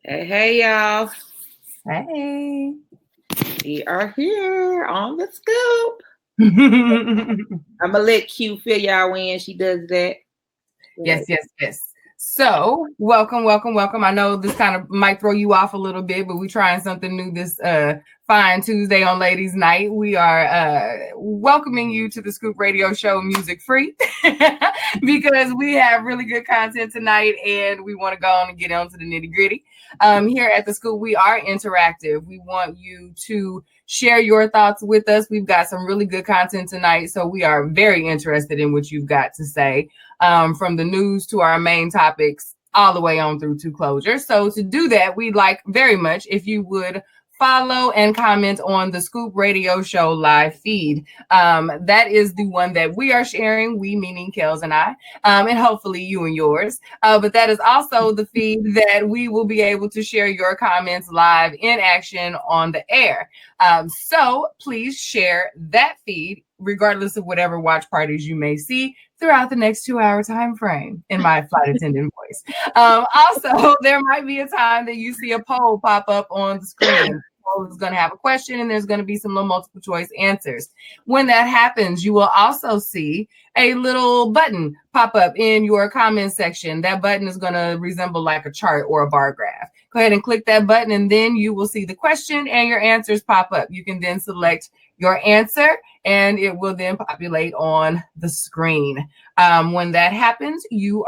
Hey, y'all. Hey. We are here on the scoop. I'm going to let Q fill y'all in. She does that. Yes. So, welcome. I know this kind of might throw you off a little bit, but we're trying something new this fine Tuesday on Ladies Night. We are welcoming you to the Scoop Radio Show Music Free because we have really good content tonight and we want to go on and get on to the nitty gritty. Here at the Scoop, we are interactive. We want you to share your thoughts with us. We've got some really good content tonight, so we are very interested in what you've got to say. From the news to our main topics, all the way on through to closure. So to do that, we'd like very much if you would follow and comment on the Scoop Radio Show live feed. That is the one that we are sharing, we meaning Kellz and I, and hopefully you and yours. But that is also the feed that we will be able to share your comments live in action on the air. So please share that feed, regardless of whatever watch parties you may see throughout the next 2-hour time frame in my flight attendant voice. Also, there might be a time that you see a poll pop up on the screen. The poll is going to have a question and there's going to be some little multiple choice answers. When that happens, you will also see a little button pop up in your comment section. That button is going to resemble like a chart or a bar graph. Go ahead and click that button and then you will see the question and your answers pop up. You can then select your answer and it will then populate on the screen. When that happens, your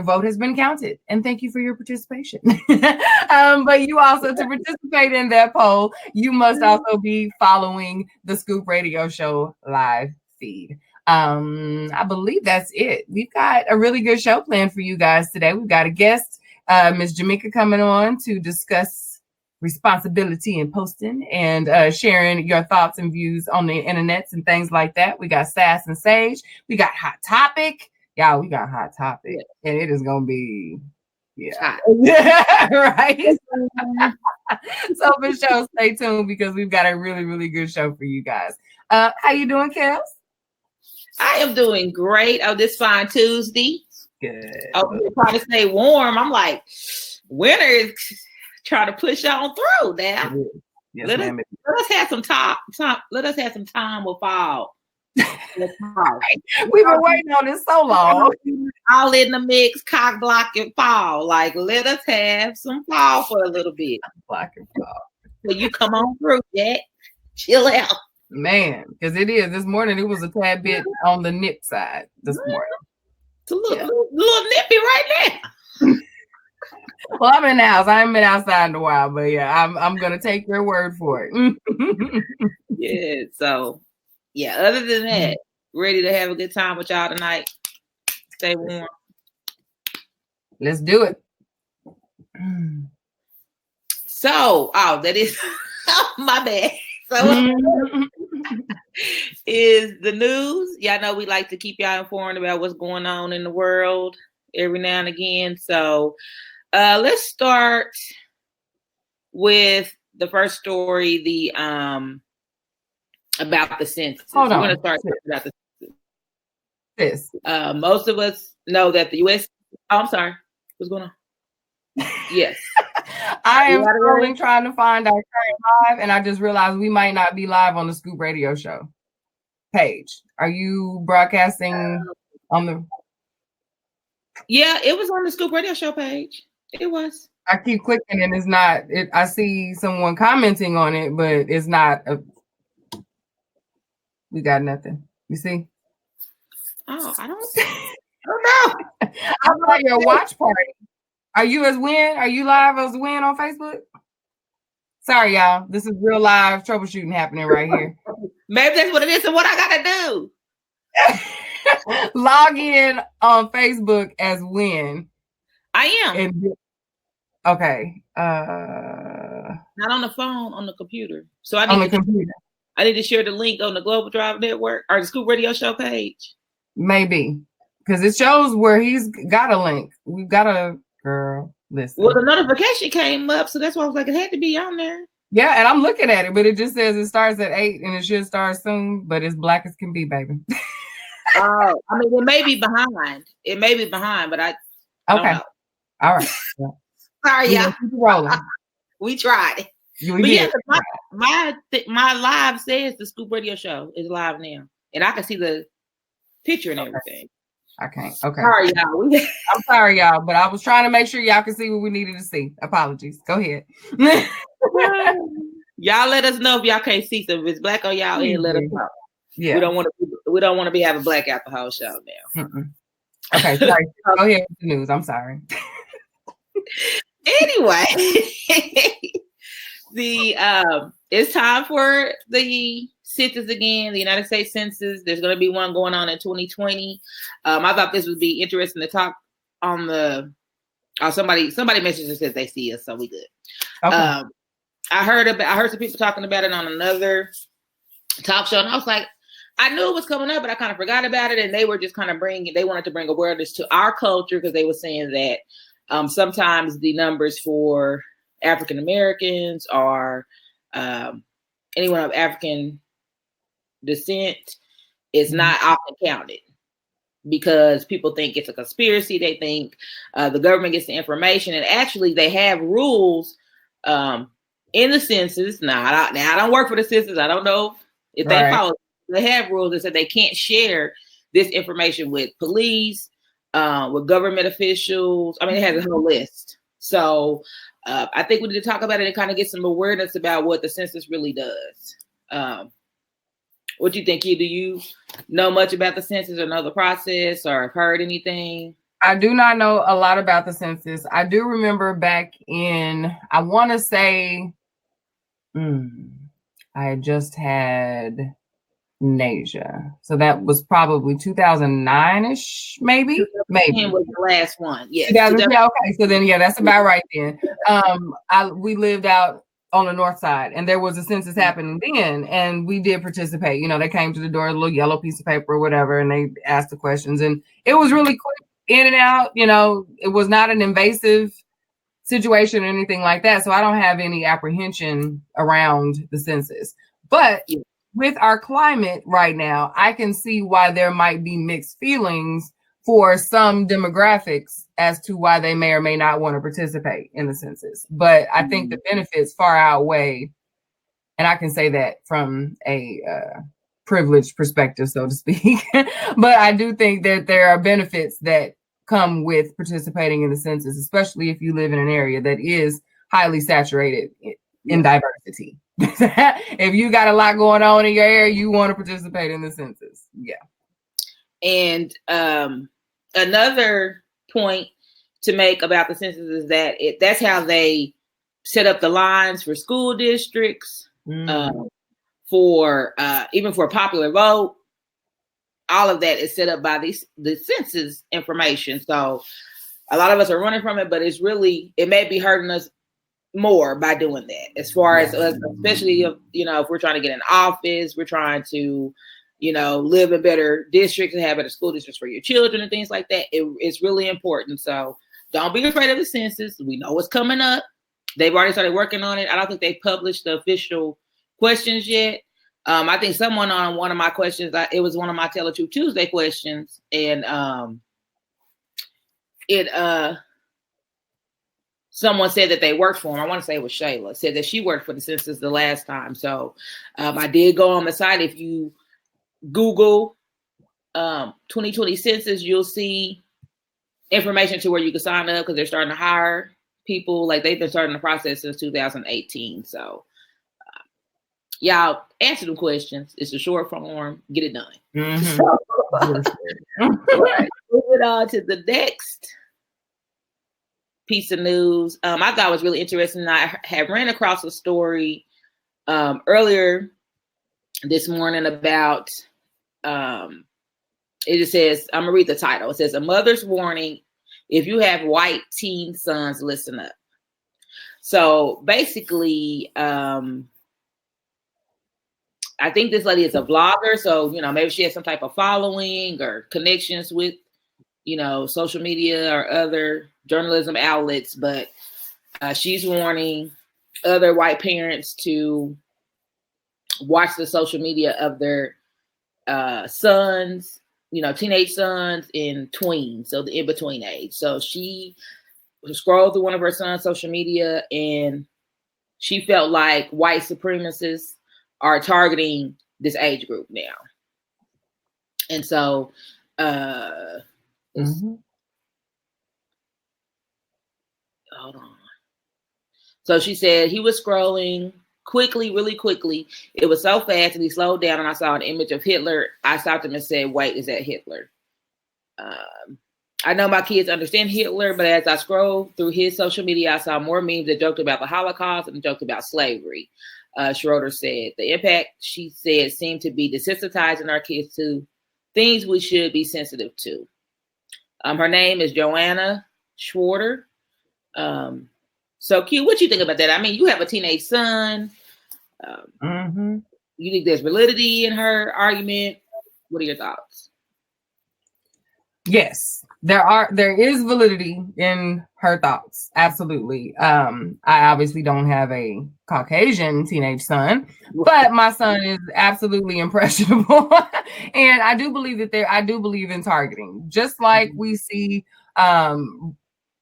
vote has been counted. And thank you for your participation. But you also, to participate in that poll, you must also be following the Scoop Radio Show live feed. I believe that's it. We've got a really good show planned for you guys today. We've got a guest, Ms. Jameka, coming on to discuss responsibility in posting and sharing your thoughts and views on the internets and things like that. We got Sass N Sage. We got Hot Topic. Y'all, we got Hot Topic. And it is going to be, right? So for sure, stay tuned because we've got a really, really good show for you guys. How you doing, Kellz? I am doing great. Oh, this fine Tuesday. Good. Oh, we're trying to stay warm. I'm like, winter is trying to push on through now. Yes, let us have some time. Let us have some time with fall. We've been waiting on this so long. All in the mix, cock block and fall. Like, let us have some fall for a little bit. Block and fall. So you come on through, Jack. Chill out. Man, because it is. This morning, it was a tad bit on the nip side this morning. It's a little nippy right now. Well, I'm in the house. I haven't been outside in a while, but yeah, I'm gonna take your word for it. Yeah. So, yeah. Other than that, ready to have a good time with y'all tonight. Stay warm. Let's do it. So, that is my bad. So, is the news. Y'all know we like to keep y'all informed about what's going on in the world every now and again. So, let's start with the first story, the about the census. Hold on. We're going to start about the census. Most of us know that the U.S. Oh, I'm sorry. What's going on? Yes. I am scrolling trying to find our current live, and I just realized we might not be live on the Scoop Radio Show page. Are you broadcasting on the? Yeah, it was on the Scoop Radio Show page. It was. I keep clicking and it's not. I see someone commenting on it, but it's not. We got nothing. You see? Oh, I don't know. I saw your watch party. Are you as Win? Are you live as Win on Facebook? Sorry, y'all. This is real live troubleshooting happening right here. Maybe that's what it is and what I gotta do. Log in on Facebook as Win. I am. Okay. Not on the phone, on the computer. So I need to share the link on the Global Drive Network or the Scoop Radio Show page. Maybe. Because it shows where he's got a link. We've got a girl. Listen. Well, the notification came up, so that's why I was like, it had to be on there. Yeah, and I'm looking at it, but it just says it starts at 8 and it should start soon, but it's black as can be, baby. Oh, I mean, it may be behind. It may be behind, but I don't know. All right. Yeah. Sorry, y'all. Rolling. We tried. But yeah, my live says the Scoop Radio Show is live now, and I can see the picture and everything. I can't. Okay. Sorry, y'all. I'm sorry, y'all, but I was trying to make sure y'all can see what we needed to see. Apologies. Go ahead. Y'all let us know if y'all can't see. So if it's black on y'all end, let us know. Yeah. We don't want to be having blackout the whole show now. Okay, sorry. Go ahead with the news. I'm sorry. Anyway, it's time for the census again, the United States Census. There's going to be one going on in 2020. I thought this would be interesting to talk on the. Somebody mentioned and says they see us, so we good. Okay. I heard some people talking about it on another talk show, and I was like, I knew it was coming up, but I kind of forgot about it. And they were just kind of they wanted to bring awareness to our culture because they were saying that sometimes the numbers for African Americans or anyone of African descent is not often counted because people think it's a conspiracy. They think the government gets the information, and actually they have rules in the census. Now I don't work for the census. I don't know if they follow. They have rules that said they can't share this information with police, with government officials. I mean, it has a whole list. So I think we need to talk about it and kind of get some awareness about what the census really does. What do you think? Do you know much about the census or know the process or have heard anything? I do not know a lot about the census. I do remember back in, I want to say, I just had Nasia. So that was probably 2009-ish, maybe. Was the last one. Yes. Yeah, okay. So then, that's about right then. We lived out on the north side, and there was a census happening then, and we did participate. They came to the door, a little yellow piece of paper or whatever, and they asked the questions, and it was really quick, in and out. It was not an invasive situation or anything like that. So I don't have any apprehension around the census. But with our climate right now, I can see why there might be mixed feelings for some demographics as to why they may or may not want to participate in the census. But I think the benefits far outweigh, and I can say that from a privileged perspective, so to speak. But I do think that there are benefits that come with participating in the census, especially if you live in an area that is highly saturated in diversity. If you got a lot going on in your area, you want to participate in the census. Yeah. And another point to make about the census is that that's how they set up the lines for school districts, for even for a popular vote. All of that is set up by the census information. So a lot of us are running from it, but it may be hurting us more by doing that. As far as us, especially if we're trying to get in office, we're trying to live in better districts and have better school districts for your children and things like that. It's really important. So don't be afraid of the census. We know what's coming up. They've already started working on it. I don't think they published the official questions yet. I think someone on one of my questions, it was one of my Tell the Truth Tuesday questions, and someone said that they worked for him. I want to say it was Shayla, said that she worked for the census the last time. So I did go on the site. If you Google 2020 census, you'll see information to where you can sign up because they're starting to hire people. Like they've been starting the process since 2018. So y'all answer them questions. It's a short form. Get it done. Moving on to the next piece of news. I thought was really interesting. I had ran across a story earlier this morning about it just says, I'm gonna read the title. It says, "A mother's warning: if you have white teen sons, listen up." So basically, I think this lady is a vlogger. So, maybe she has some type of following or connections with, social media or other journalism outlets. But she's warning other white parents to watch the social media of their sons, teenage sons and tweens, so the in-between age. So she scrolled through one of her son's social media, and she felt like white supremacists are targeting this age group now. And so, hold on. So she said he was scrolling quickly, really quickly. It was so fast, and he slowed down, and I saw an image of Hitler. I stopped him and said, "Wait, is that Hitler?" I know my kids understand Hitler, but as I scrolled through his social media, I saw more memes that joked about the Holocaust and joked about slavery. Schroeder said the impact, she said, seemed to be desensitizing our kids to things we should be sensitive to. Her name is Joanna Schwarter. So Q, what you think about that? I mean, you have a teenage son. You think there's validity in her argument? What are your thoughts? Yes, there is validity in her thoughts. Absolutely. I obviously don't have a Caucasian teenage son, but my son is absolutely impressionable. And I do believe I do believe in targeting, just like we see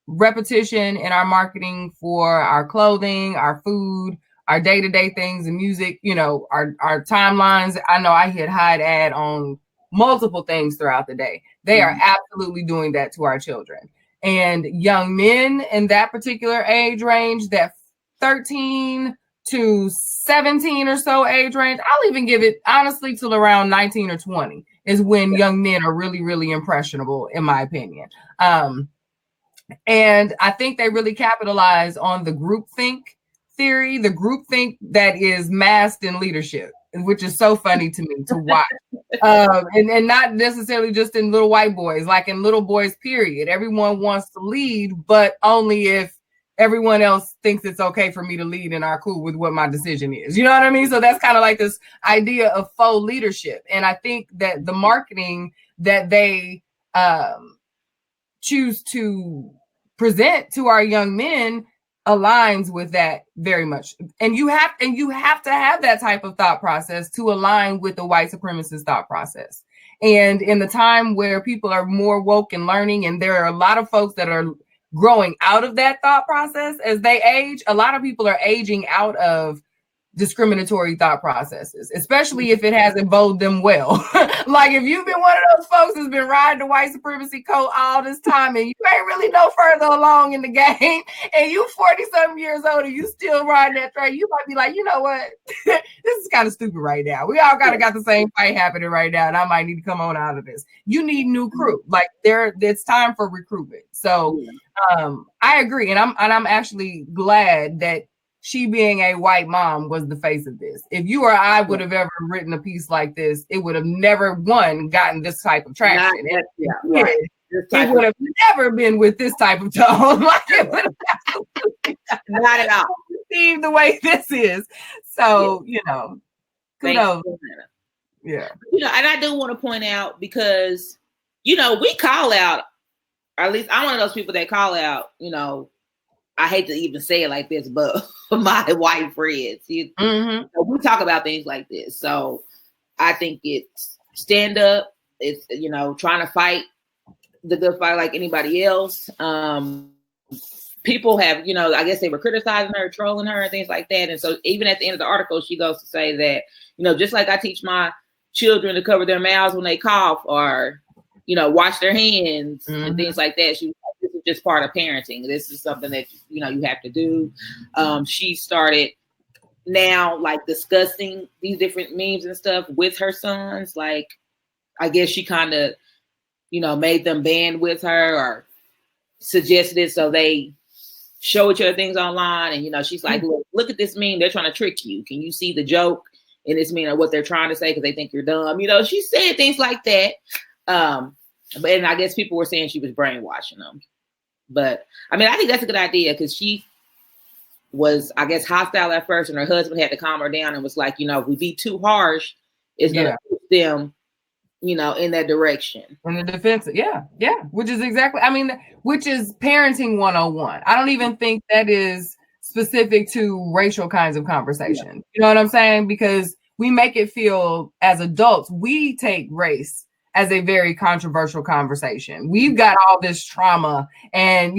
repetition in our marketing for our clothing, our food, our day-to-day things and music, you know, our timelines. I know I hit hide ad on multiple things throughout the day. They are absolutely doing that to our children. And young men in that particular age range, that 13 to 17 or so age range, I'll even give it honestly till around 19 or 20 is when young men are really, really impressionable, in my opinion. And I think they really capitalize on the groupthink theory, the groupthink that is masked in leadership, which is so funny to me to watch. And not necessarily just in little white boys, like in little boys, period. Everyone wants to lead, but only if everyone else thinks it's okay for me to lead and are cool with what my decision is. You know what I mean? So that's kind of like this idea of faux leadership. And I think that the marketing that they choose to present to our young men aligns with that very much. And you have to have that type of thought process to align with the white supremacist thought process. And in the time where people are more woke and learning, and there are a lot of folks that are growing out of that thought process as they age, a lot of people are aging out of discriminatory thought processes, especially if it hasn't bode them well. Like if you've been one of those folks who's been riding the white supremacy coat all this time and you ain't really no further along in the game and you 40-something years old and you still riding that train, you might be like, you know what? This is kind of stupid right now. We all got the same fight happening right now, and I might need to come on out of this. You need new crew. Like it's time for recruitment. So I agree. And I'm actually glad that she, being a white mom, was the face of this. If you or I would have ever written a piece like this, it would have never gotten this type of traction. It would have never been with this type of tone. Like it would have not at all received the way this is. So, you know, kudos. Yeah. You know, and I do want to point out, because, you know, we call out, or at least I'm one of those people that call out, you know, I hate to even say it like this, but my white friends, we talk about things like this. So I think it's stand up. It's, you know, trying to fight the good fight like anybody else. People have, you know, I guess they were criticizing her, trolling her and things like that. And so even at the end of the article, she goes to say that, you know, just like I teach my children to cover their mouths when they cough, or, you know, wash their hands and things like that. This is just part of parenting. This is something that, you know, you have to do. She started now like discussing these different memes and stuff with her sons. Like, I guess she kind of, you know, made them band with her or suggested it so they show each other things online. And, you know, she's like, look at this meme. They're trying to trick you. Can you see the joke in this meme or what they're trying to say because they think you're dumb? You know, she said things like that. And I guess people were saying she was brainwashing them. But I mean, I think that's a good idea, because she was, I guess, hostile at first, and her husband had to calm her down and was like, you know, if we be too harsh, it's going to push them, you know, in that direction. In the defensive. Yeah. Which is exactly, I mean, which is parenting 101. I don't even think that is specific to racial kinds of conversation. Yeah. You know what I'm saying? Because we make it feel, as adults, we take race as a very controversial conversation. We've got all this trauma and,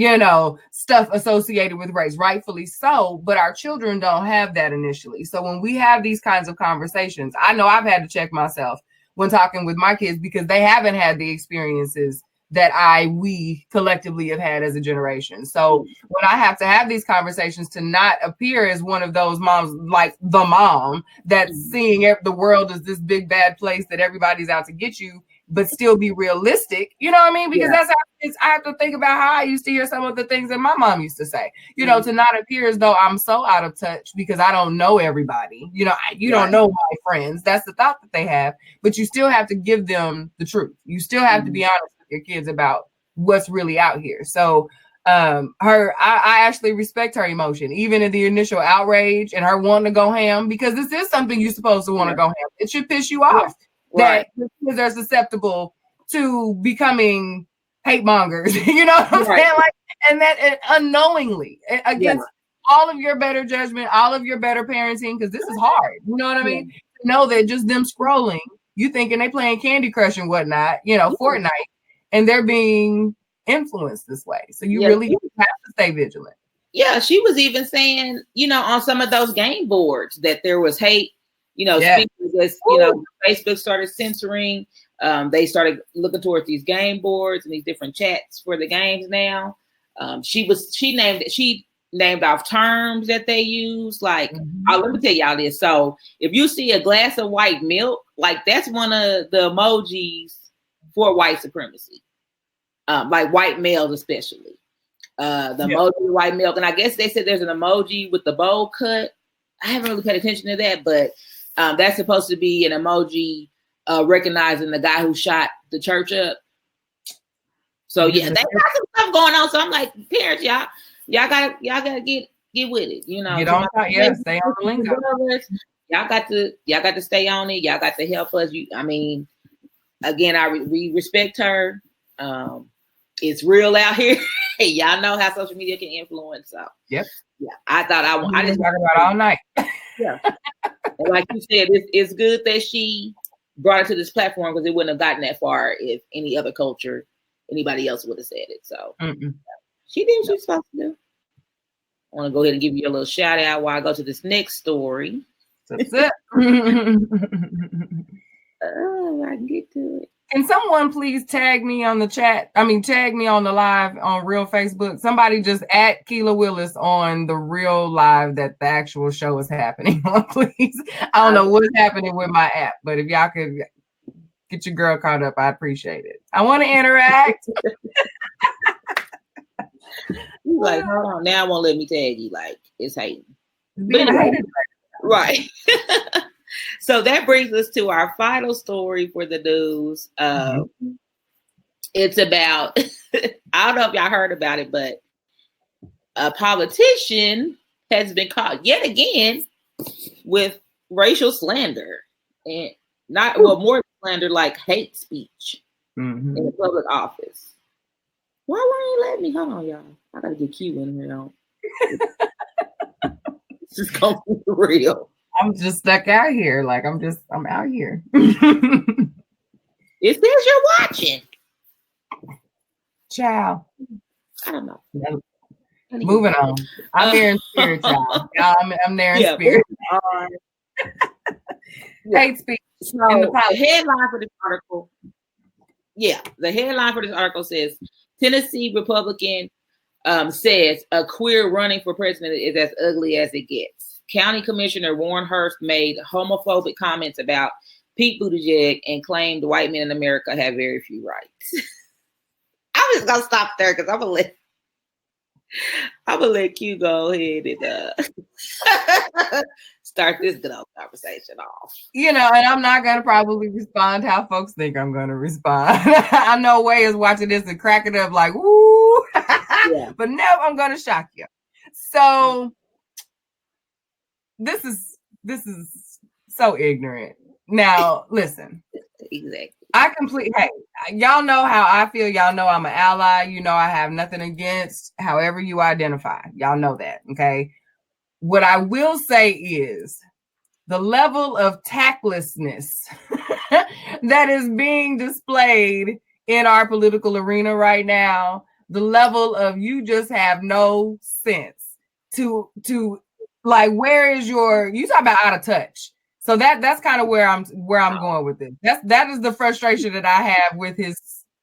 stuff associated with race, rightfully so, but our children don't have that initially. So when we have these kinds of conversations, I know I've had to check myself when talking with my kids because they haven't had the experiences that we collectively have had as a generation. So when I have to have these conversations to not appear as one of those moms, like the mom that's seeing the world as this big bad place that everybody's out to get you, but still be realistic, you know what I mean? Because that's how I have to think about how I used to hear some of the things that my mom used to say, to not appear as though I'm so out of touch because I don't know everybody. You don't know my friends. That's the thought that they have, but you still have to give them the truth. You still have to be honest with your kids about what's really out here. So I actually respect her emotion, even in the initial outrage and her wanting to go ham, because this is something you're supposed to want to go ham. It should piss you off that kids are susceptible to becoming hate mongers. You know what I'm saying? Like, and that unknowingly against all of your better judgment, all of your better parenting, because this is hard. You know what I mean? Know that just them scrolling, you thinking they playing Candy Crush and whatnot, Fortnite, and they're being influenced this way. So you really have to stay vigilant. Yeah, she was even saying, on some of those game boards that there was hate, Facebook started censoring. They started looking towards these game boards and these different chats for the games now. She named off terms that they use. Like, let me tell y'all this. So if you see a glass of white milk, like that's one of the emojis for white supremacy. Like white males, especially. The emoji of white milk. And I guess they said there's an emoji with the bowl cut. I haven't really paid attention to that, but that's supposed to be an emoji recognizing the guy who shot the church up. So they got some stuff going on. So I'm like, parents, y'all gotta get with it. Get on top, stay on the lingo. Y'all got to stay on it. Y'all got to help us. Again, we respect her. It's real out here. Y'all know how social media can influence. So I thought I just talk about it all night. And like you said, it's good that she brought it to this platform because it wouldn't have gotten that far if any other culture, anybody else would have said it. So she did what she was supposed to do. I want to go ahead and give you a little shout out while I go to this next story. That's it. I can get to it. Can someone please tag me on the chat? Tag me on the live on real Facebook. Somebody just at Keela Willis on the real live that the actual show is happening on, please. I don't know what's happening with my app, but if y'all could get your girl caught up, I appreciate it. I want to interact. Like, hold on, now I won't let me tag you. Like, it's hating. Being hated. Right. So that brings us to our final story for the news. It's about, I don't know if y'all heard about it, but a politician has been caught yet again with racial slander and more slander, like hate speech in the public office. Why won't you let me? Hold on, y'all. I gotta get Q in here. This is going to be real. I'm just stuck out here. Like I'm out here. It says you're watching. Ciao. I don't know. Moving on. I'm there in spirit, child. I'm there in spirit. Hate speech. So the headline for this article. Yeah, the headline for this article says Tennessee Republican says a queer running for president is as ugly as it gets. County Commissioner Warren Hurst made homophobic comments about Pete Buttigieg and claimed white men in America have very few rights. I'm just gonna stop there because I'm gonna let Q go ahead and start this good old conversation off. And I'm not gonna probably respond how folks think I'm gonna respond. I know Way is watching this and cracking up like, woo. But no, I'm gonna shock you. So this is so ignorant. Now, listen. Exactly. Hey, y'all know how I feel. Y'all know I'm an ally. I have nothing against however you identify. Y'all know that, okay? What I will say is the level of tactlessness that is being displayed in our political arena right now, the level of you just have no sense to like, where is you talk about out of touch. So that's kind of where I'm going with it. That is the frustration that I have with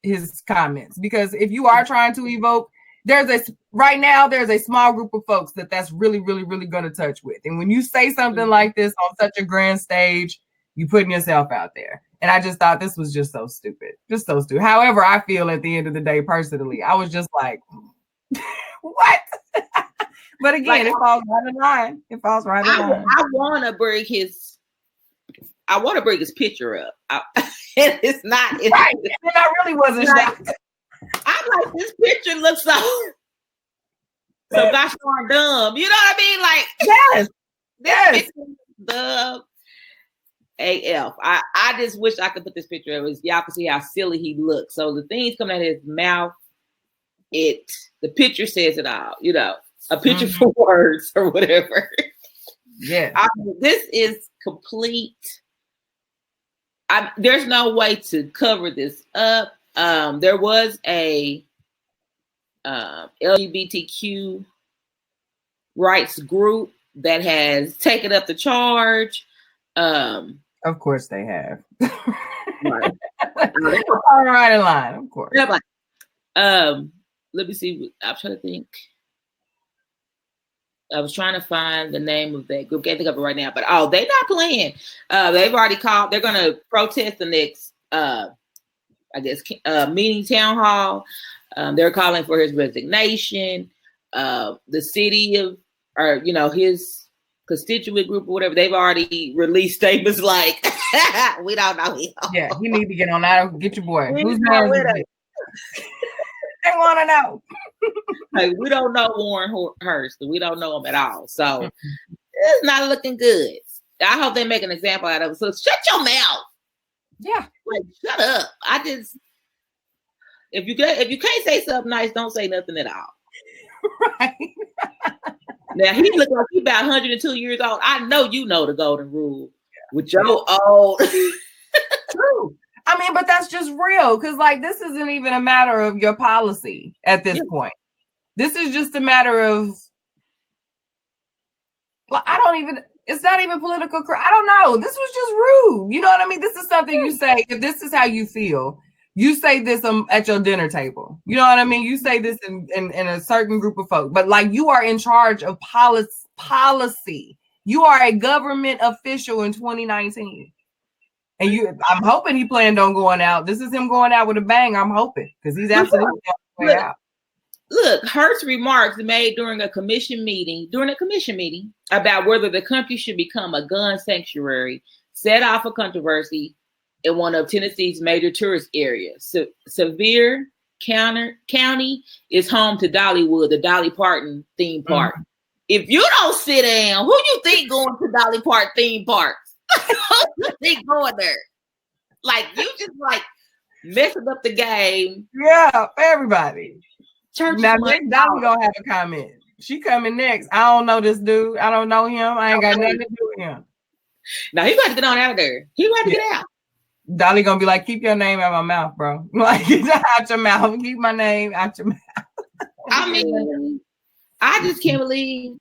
his comments, because if you are trying to evoke, there's a small group of folks that's really, really, really going to touch with. And when you say something like this on such a grand stage, you putting yourself out there. And I just thought this was just so stupid. Just so stupid. However, I feel at the end of the day, personally, I was just like, what? But again, it falls right in line. It falls right in line. I want to bring his picture up. It's not. Right. And I really wasn't shocked. I'm like, this picture looks so gosh darn dumb. You know what I mean? Like, yes. The AF. I just wish I could put this picture up. Y'all can see how silly he looks. So the things coming out of his mouth, the picture says it all. You know, a picture for words or whatever. Yeah. This is complete. There's no way to cover this up. There was a LGBTQ rights group that has taken up the charge. Of course they have. Right. All right in line, of course. Let me see. I'm trying to think. I was trying to find the name of that group. Can't think of it right now. But they're not playing. They've already called. They're going to protest the next, meeting town hall. They're calling for his resignation. The city his constituent group or whatever, they've already released statements like, we don't know. Yeah, you need to get on that. Get your boy. Who's man with it? They want to know. Like, we don't know Warren Hurst. We don't know him at all. So it's not looking good. I hope they make an example out of it. So shut your mouth. Yeah. Like, shut up. If you can't say something nice, don't say nothing at all. Right. Now he look like he's about 102 years old. I know you know the golden rule with your old. True. I mean, but that's just real, because like, this isn't even a matter of your policy at this point. This is just a matter of, well, it's not even political. I don't know. This was just rude. You know what I mean? This is something you say, if this is how you feel, you say this at your dinner table. You know what I mean? You say this in a certain group of folks, but like, you are in charge of policy. You are a government official in 2019. And I'm hoping he planned on going out. This is him going out with a bang. I'm hoping, because he's absolutely going out. Look, Hurst's remarks made during a commission meeting about whether the country should become a gun sanctuary set off a controversy in one of Tennessee's major tourist areas. Sevier County is home to Dollywood, the Dolly Parton theme park. If you don't sit down, who you think going to Dolly Parton theme parks? Who you think going there? Like, you just like messing up the game. Yeah, everybody. Now, Dolly gonna have a comment. She coming next. I don't know this dude. I don't know him. I ain't got nothing to do with him. Now he got to get on out of there. He got to get out. Dolly gonna be like, keep your name out my mouth, bro. Like, get out your mouth. Keep my name out your mouth. I mean, I just can't believe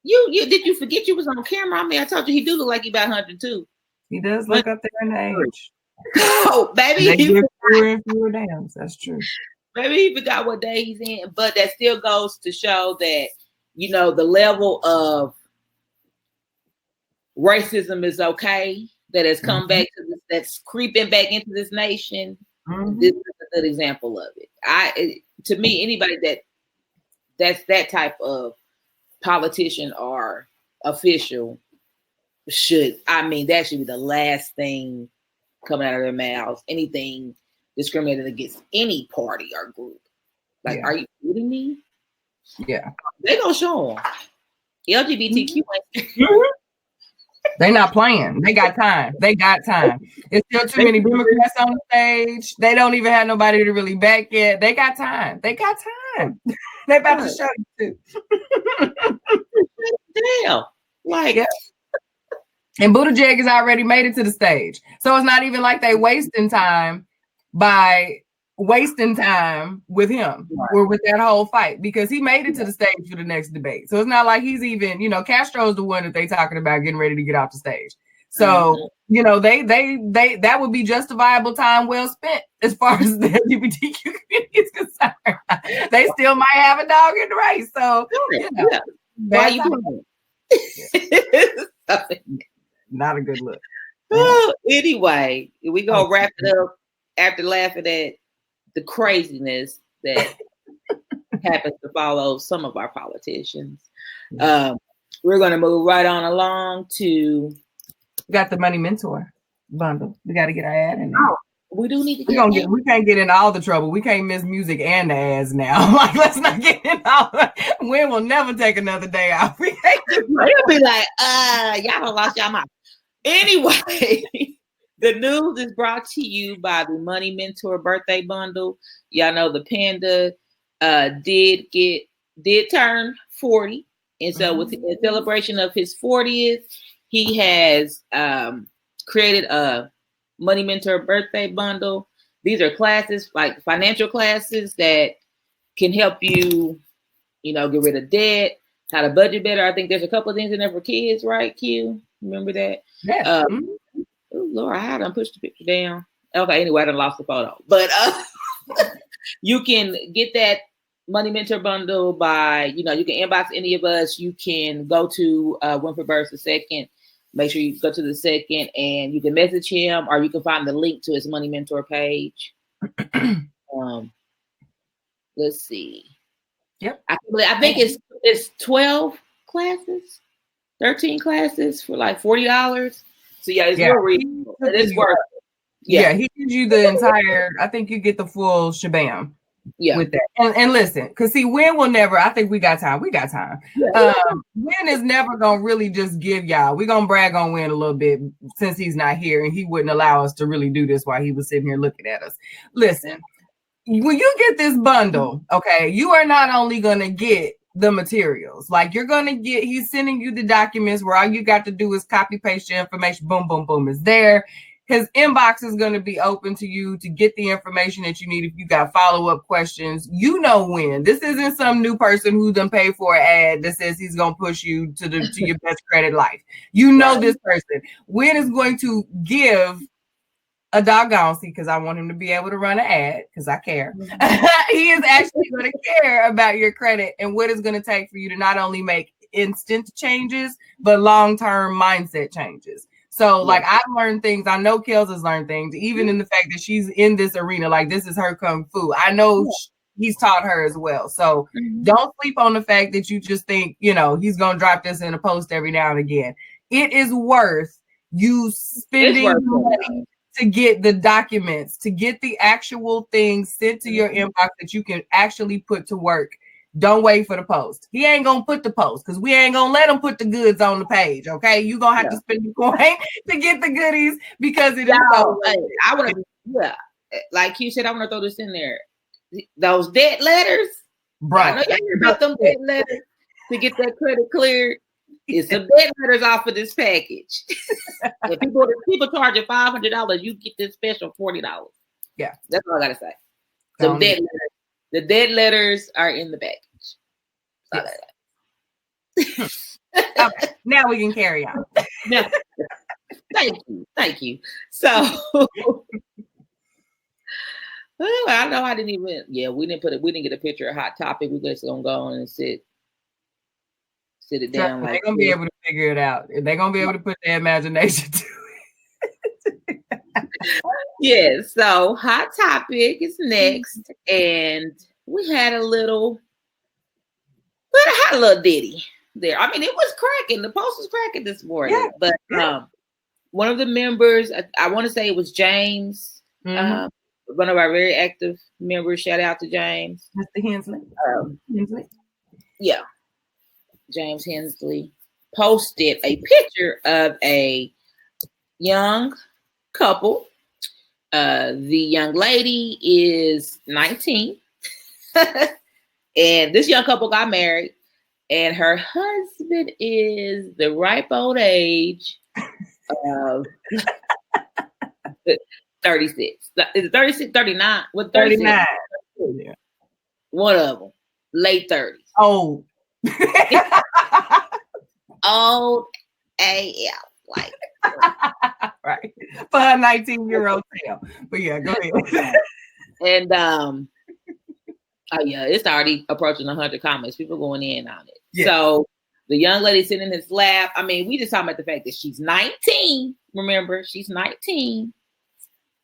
you did you forget you was on camera? I mean, I told you he do look like he about 102. He does look up there in age. Oh, baby. They give fewer and fewer dams. That's true. Maybe he forgot what day he's in, but that still goes to show that, you know, the level of racism is okay, that has come back to this, that's creeping back into this nation. This is a good example of it. To me, anybody that's that type of politician or official that should be the last thing coming out of their mouths. Anything discriminated against any party or group. Like, are you kidding me? Yeah. They gonna show them. LGBTQ. They not playing. They got time. It's still too many Democrats on the stage. They don't even have nobody to really back it. They got time. They about to show you too. Damn. Like, And Buttigieg has already made it to the stage. So it's not even like they wasting time by wasting time with him or with that whole fight, because he made it to the stage for the next debate. So it's not like he's even, Castro's the one that they talking about getting ready to get off the stage. So, they that would be justifiable time well spent as far as the LGBTQ community is concerned. They still might have a dog in the race. So, why you doing it? Not a good look. Anyway, we gonna wrap it up after laughing at the craziness that happens to follow some of our politicians. We're gonna move right on along to. We got the Money Mentor bundle. We got to get our ad in there. Oh, we do need to we can't get in all the trouble. We can't miss music and the ads now. Like, let's not get in all. We will never take another day off. We can't. It'll be like, y'all don't lost y'all mind. Anyway, the news is brought to you by the Money Mentor birthday bundle. Y'all know the Panda did turn 40, and so with the celebration of his 40th, he has created a Money Mentor birthday bundle. These are classes, like financial classes that can help you, get rid of debt, how to budget better. I think there's a couple of things in there for kids, right, Q? Remember that? Yeah. Oh, Lord, I done pushed the picture down. Okay, anyway, I done lost the photo. But you can get that Money Mentor bundle by, you can inbox any of us. You can go to Winfrey Burst the second. Make sure you go to the second and you can message him, or you can find the link to his Money Mentor page. Let's see. Yep. I think it's 12 classes, 13 classes for like $40. So it's real reasonable. It is worth it. Yeah, he gives you the entire. I think you get the full shabam. With that. And listen, because see, Win will never. I think we got time. Win is never gonna really just give y'all. We're gonna brag on Win a little bit since he's not here, and he wouldn't allow us to really do this while he was sitting here looking at us. Listen, when you get this bundle, okay, you are not only gonna get the materials, like you're gonna get. He's sending you the documents where all you got to do is copy paste your information. Boom, boom, boom. It's there. His inbox is going to be open to you to get the information that you need. If you got follow-up questions, Win. This isn't some new person who done paid for an ad that says he's going to push you to your best credit life. This person. Win is going to give a doggone, because I want him to be able to run an ad because I care. He is actually going to care about your credit and what it's going to take for you to not only make instant changes, but long-term mindset changes. So, like, I've learned things. I know Kellz has learned things, even in the fact that she's in this arena. Like, this is her kung fu. I know he's taught her as well. So, don't sleep on the fact that you just think, he's going to drop this in a post every now and again. It is worth you spending money to get the documents, to get the actual things sent to your inbox that you can actually put to work. Don't wait for the post. He ain't gonna put the post because we ain't gonna let him put the goods on the page. Okay, you gonna have to spend the coin to get the goodies because it is so. I want to, like you said, I want to throw this in there. Those debt letters, bro. I know y'all hear about them debt letters to get that credit cleared. It's some debt letters off of this package. If people charge you $500, you get this special $40. Yeah, that's all I gotta say. Some debt letters. The dead letters are in the package. Yes. Okay, now we can carry on. Now, thank you. So, I know I didn't even. Yeah, we didn't get a picture of Hot Topic. We just gonna go on and sit it down. They're gonna be able to figure it out. They're gonna be able to put their imagination to it. Yeah, so Hot Topic is next, and we had a little ditty there. I mean, it was cracking. The post was cracking this morning, but one of the members, I want to say it was James, one of our very active members. Shout out to James, Mr. Hensley. Yeah, James Hensley posted a picture of a young couple. The young lady is 19 and this young couple got married, and her husband is the ripe old age 36. Is it 36, 39? What 39? Yeah. One of them. Late 30s. Oh. Old AF. Like. Right. For a 19-year-old tail. But yeah, go ahead. And oh yeah, it's already approaching 100 comments. People going in on it. Yeah. So the young lady sitting in his lap. I mean, we just talking about the fact that she's 19. Remember, she's 19,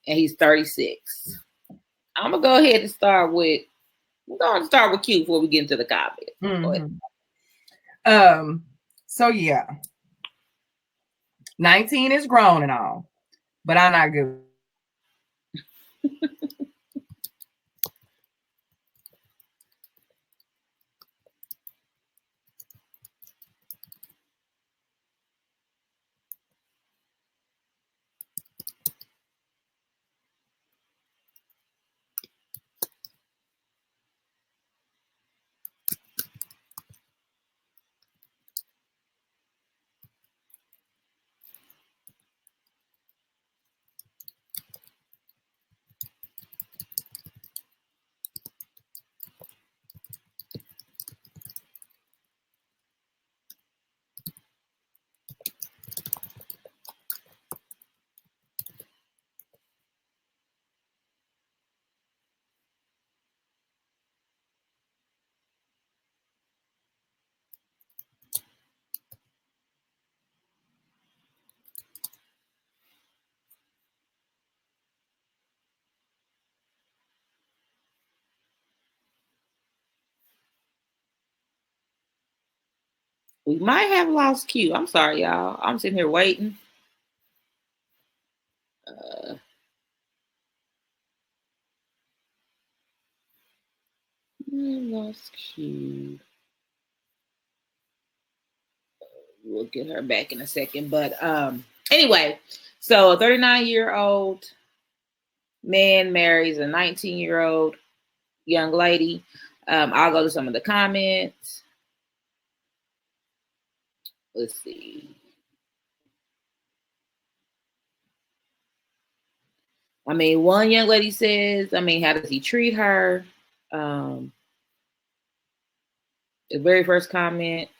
and he's 36. I'm gonna go ahead and start with. We're going to start with Q before we get into the comments. Mm-hmm. So yeah, 19 is grown and all, but I'm not good. We might have lost Q. I'm sorry, y'all. I'm sitting here waiting. Lost Q. We'll get her back in a second. But anyway, so a 39-year-old man marries a 19-year-old young lady. I'll go to some of the comments. Let's see. I mean, one young lady says, I mean, how does he treat her? The very first comment.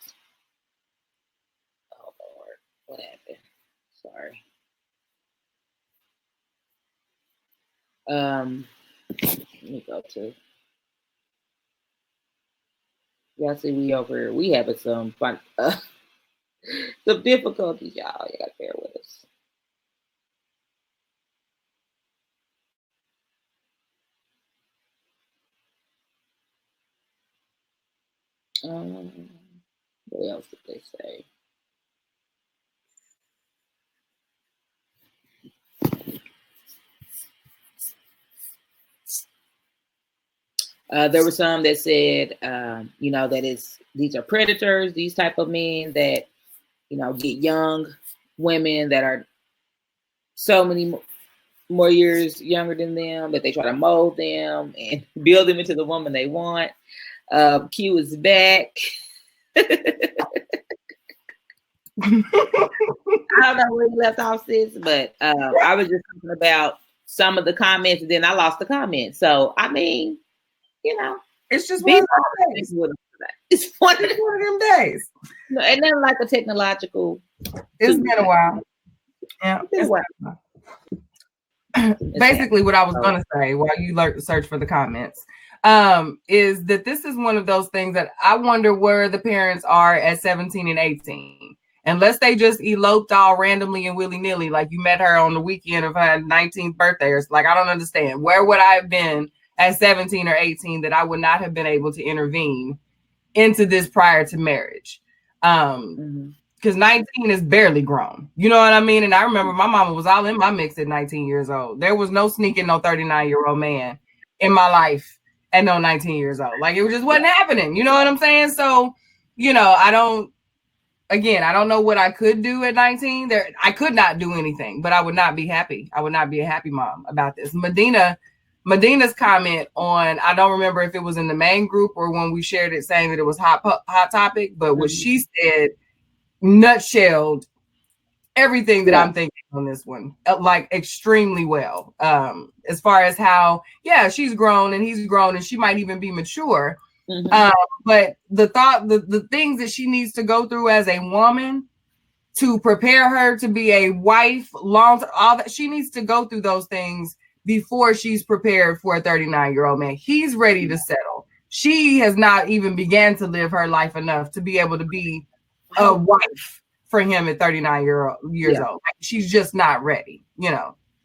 Oh, Lord. What happened? Sorry. Let me go to. Y'all see, we having some fun, some difficulties, y'all. You gotta bear with us. What else did they say? There were some that said, you know, that these are predators, these type of men that, you know, get young women that are so many more years younger than them, that they try to mold them and build them into the woman they want. Q is back. I don't know where he left off, sis, but I was just talking about some of the comments, and then I lost the comments. So, I mean, you know, it's just one of them days. It's one of them days. And then like a technological. It's been a while. Yeah. It's been a while. Basically, what I was going to say while you search for the comments is that this is one of those things that I wonder where the parents are at 17 and 18. Unless they just eloped all randomly and willy-nilly, like you met her on the weekend of her 19th birthday, or like, I don't understand. Where would I have been at 17 or 18 that I would not have been able to intervene into this prior to marriage? Because 19 is barely grown. You know what I mean? And I remember my mama was all in my mix at 19 years old. There was no sneaking no 39-year-old man in my life at no 19 years old. Like, it just wasn't happening. You know what I'm saying? So, you know, I don't know what I could do at 19. I could not do anything, but I would not be happy. I would not be a happy mom about this. Medina's comment on, I don't remember if it was in the main group or when we shared it saying that it was hot topic, but what she said nutshelled everything that I'm thinking on this one, like extremely well. As far as how, she's grown and he's grown and she might even be mature. But the things that she needs to go through as a woman to prepare her to be a wife, all that, she needs to go through those things before she's prepared for a 39-year-old man. He's ready to settle. She has not even began to live her life enough to be able to be a wife for him at 39 years old. She's just not ready,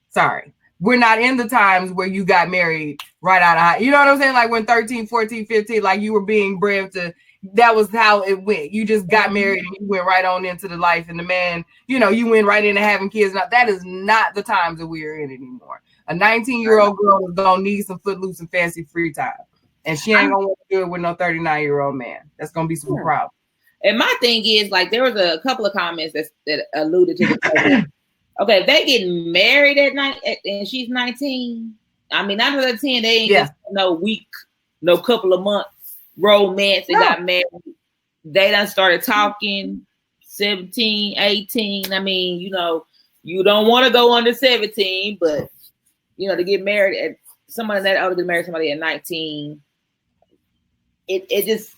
sorry. We're not in the times where you got married right out of high. You know what I'm saying? Like when 13, 14, 15, like you were being bred to, that was how it went. You just got married and you went right on into the life, and the man, you went right into having kids. Now, that is not the times that we are in anymore. A 19-year-old girl is going to need some footloose and fancy free time. And she ain't going to want to do it with no 39-year-old man. That's going to be some problem. And my thing is, like, there was a couple of comments that alluded to the okay, if they getting married at night and she's 19, I mean, 9 out of 10, they ain't just no week, no couple of months romance and got married. They done started talking 17, 18. I mean, you don't want to go under 17, but to get married at somebody that older to marry somebody at 19, it just,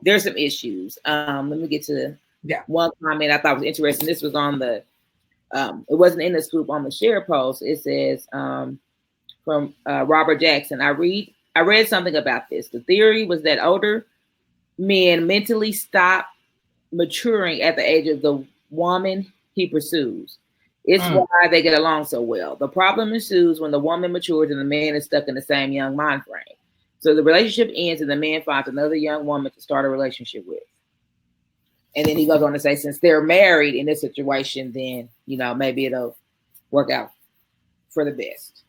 there's some issues. Let me get to one comment I thought was interesting. This was on the it wasn't in this group, on the share post. It says from Robert Jackson. I read something about this. The theory was that older men mentally stop maturing at the age of the woman he pursues. It's why they get along so well. The problem ensues when the woman matures and the man is stuck in the same young mind frame. So the relationship ends and the man finds another young woman to start a relationship with. And then he goes on to say, since they're married in this situation, then, maybe it'll work out for the best.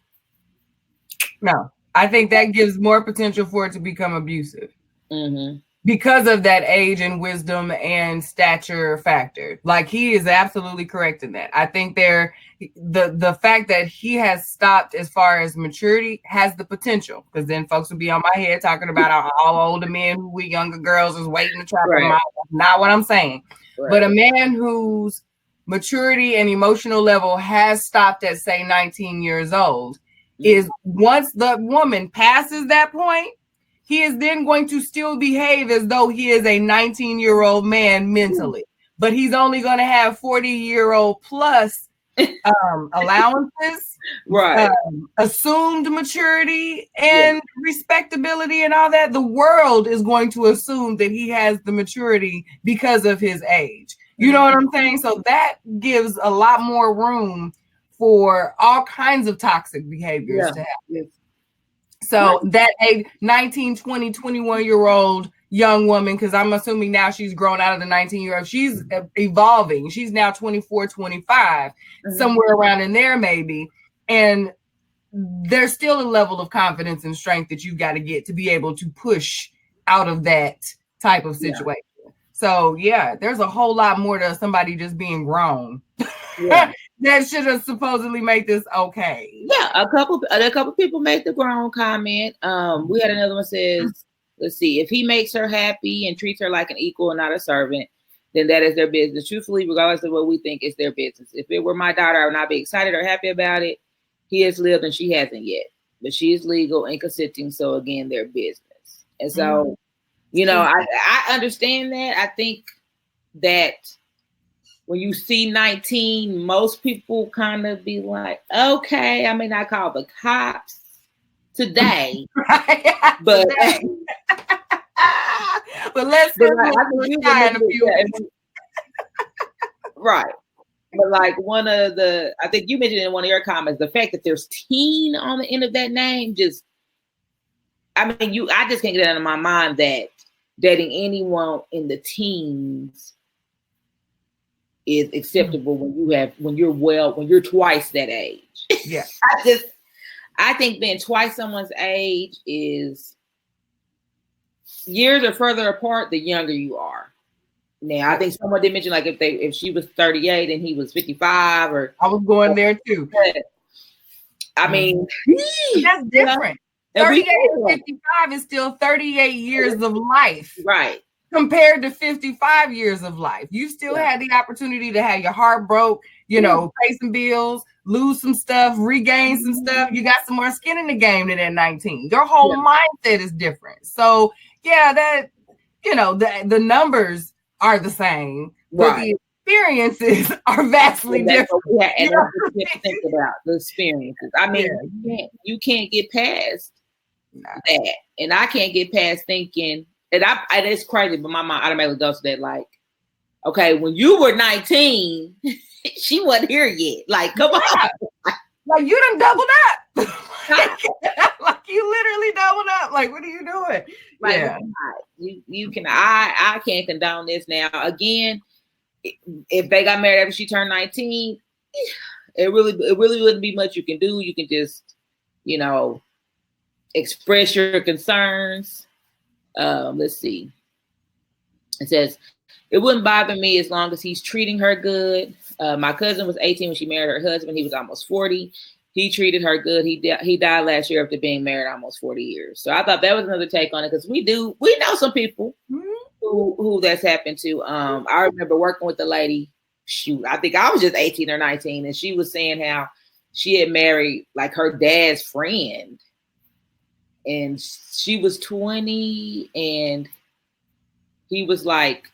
No, I think that gives more potential for it to become abusive because of that age and wisdom and stature factor. Like, he is absolutely correct in that. I think the fact that he has stopped as far as maturity has the potential, because then folks will be on my head talking about all older men who we younger girls is waiting to trap them out. Not what I'm saying. But a man whose maturity and emotional level has stopped at, say, 19 years old is, once the woman passes that point, he is then going to still behave as though he is a 19-year-old man mentally, but he's only going to have 40-year-old plus allowances, assumed maturity and respectability and all that. The world is going to assume that he has the maturity because of his age. You know what I'm saying? So that gives a lot more room for all kinds of toxic behaviors to happen. So that a 19, 20, 21-year-old young woman, because I'm assuming now she's grown out of the 19-year-old, she's evolving. She's now 24, 25, somewhere around in there maybe. And there's still a level of confidence and strength that you've got to get to be able to push out of that type of situation. So, there's a whole lot more to somebody just being grown. That should have supposedly made this okay. Yeah, a couple people made the grown comment. We had another one says, let's see, if he makes her happy and treats her like an equal and not a servant, then that is their business. Truthfully, regardless of what we think, it's their business. If it were my daughter, I would not be excited or happy about it. He has lived and she hasn't yet, but she is legal and consenting. So again, their business. And so, I understand that. I think that when you see 19, most people kind of be like, okay, I may not call the cops today, but let's right. But like I think you mentioned in one of your comments, the fact that there's teen on the end of that name, I just can't get it out of my mind that dating anyone in the teens is acceptable when you're twice that age. Yeah. I think being twice someone's age is years are further apart the younger you are. Now, I think someone did mention, like, if she was 38 and he was 55, or I was going there too. I mean, that's different. 38 to 55 is still 38 years of life. Right. compared to 55 years of life. You still had the opportunity to have your heart broke, you know, pay some bills, lose some stuff, regain some stuff. You got some more skin in the game than at 19. Your whole mindset is different. So yeah, that, you know, the numbers are the same, but the experiences are vastly different. And that's what you have to think about, the experiences. I mean, you can't get past that. And I can't get past thinking, and it's crazy, but my mind automatically goes to that, like, okay, when you were 19, she wasn't here yet. Like, come on. Like, you done doubled up. Like, you literally doubled up. Like, what are you doing? Like, you can, I can't condone this now. Again, if they got married after she turned 19, it really wouldn't be much you can do. You can just, you know, express your concerns. Let's see. It says, it wouldn't bother me as long as he's treating her good. My cousin was 18 when she married her husband. He was almost 40. He treated her good. He died last year after being married almost 40 years. So I thought that was another take on it, because we know some people who that's happened to. I remember working with the lady. Shoot, I think I was just 18 or 19, and she was saying how she had married like her dad's friend, and she was 20, and he was like,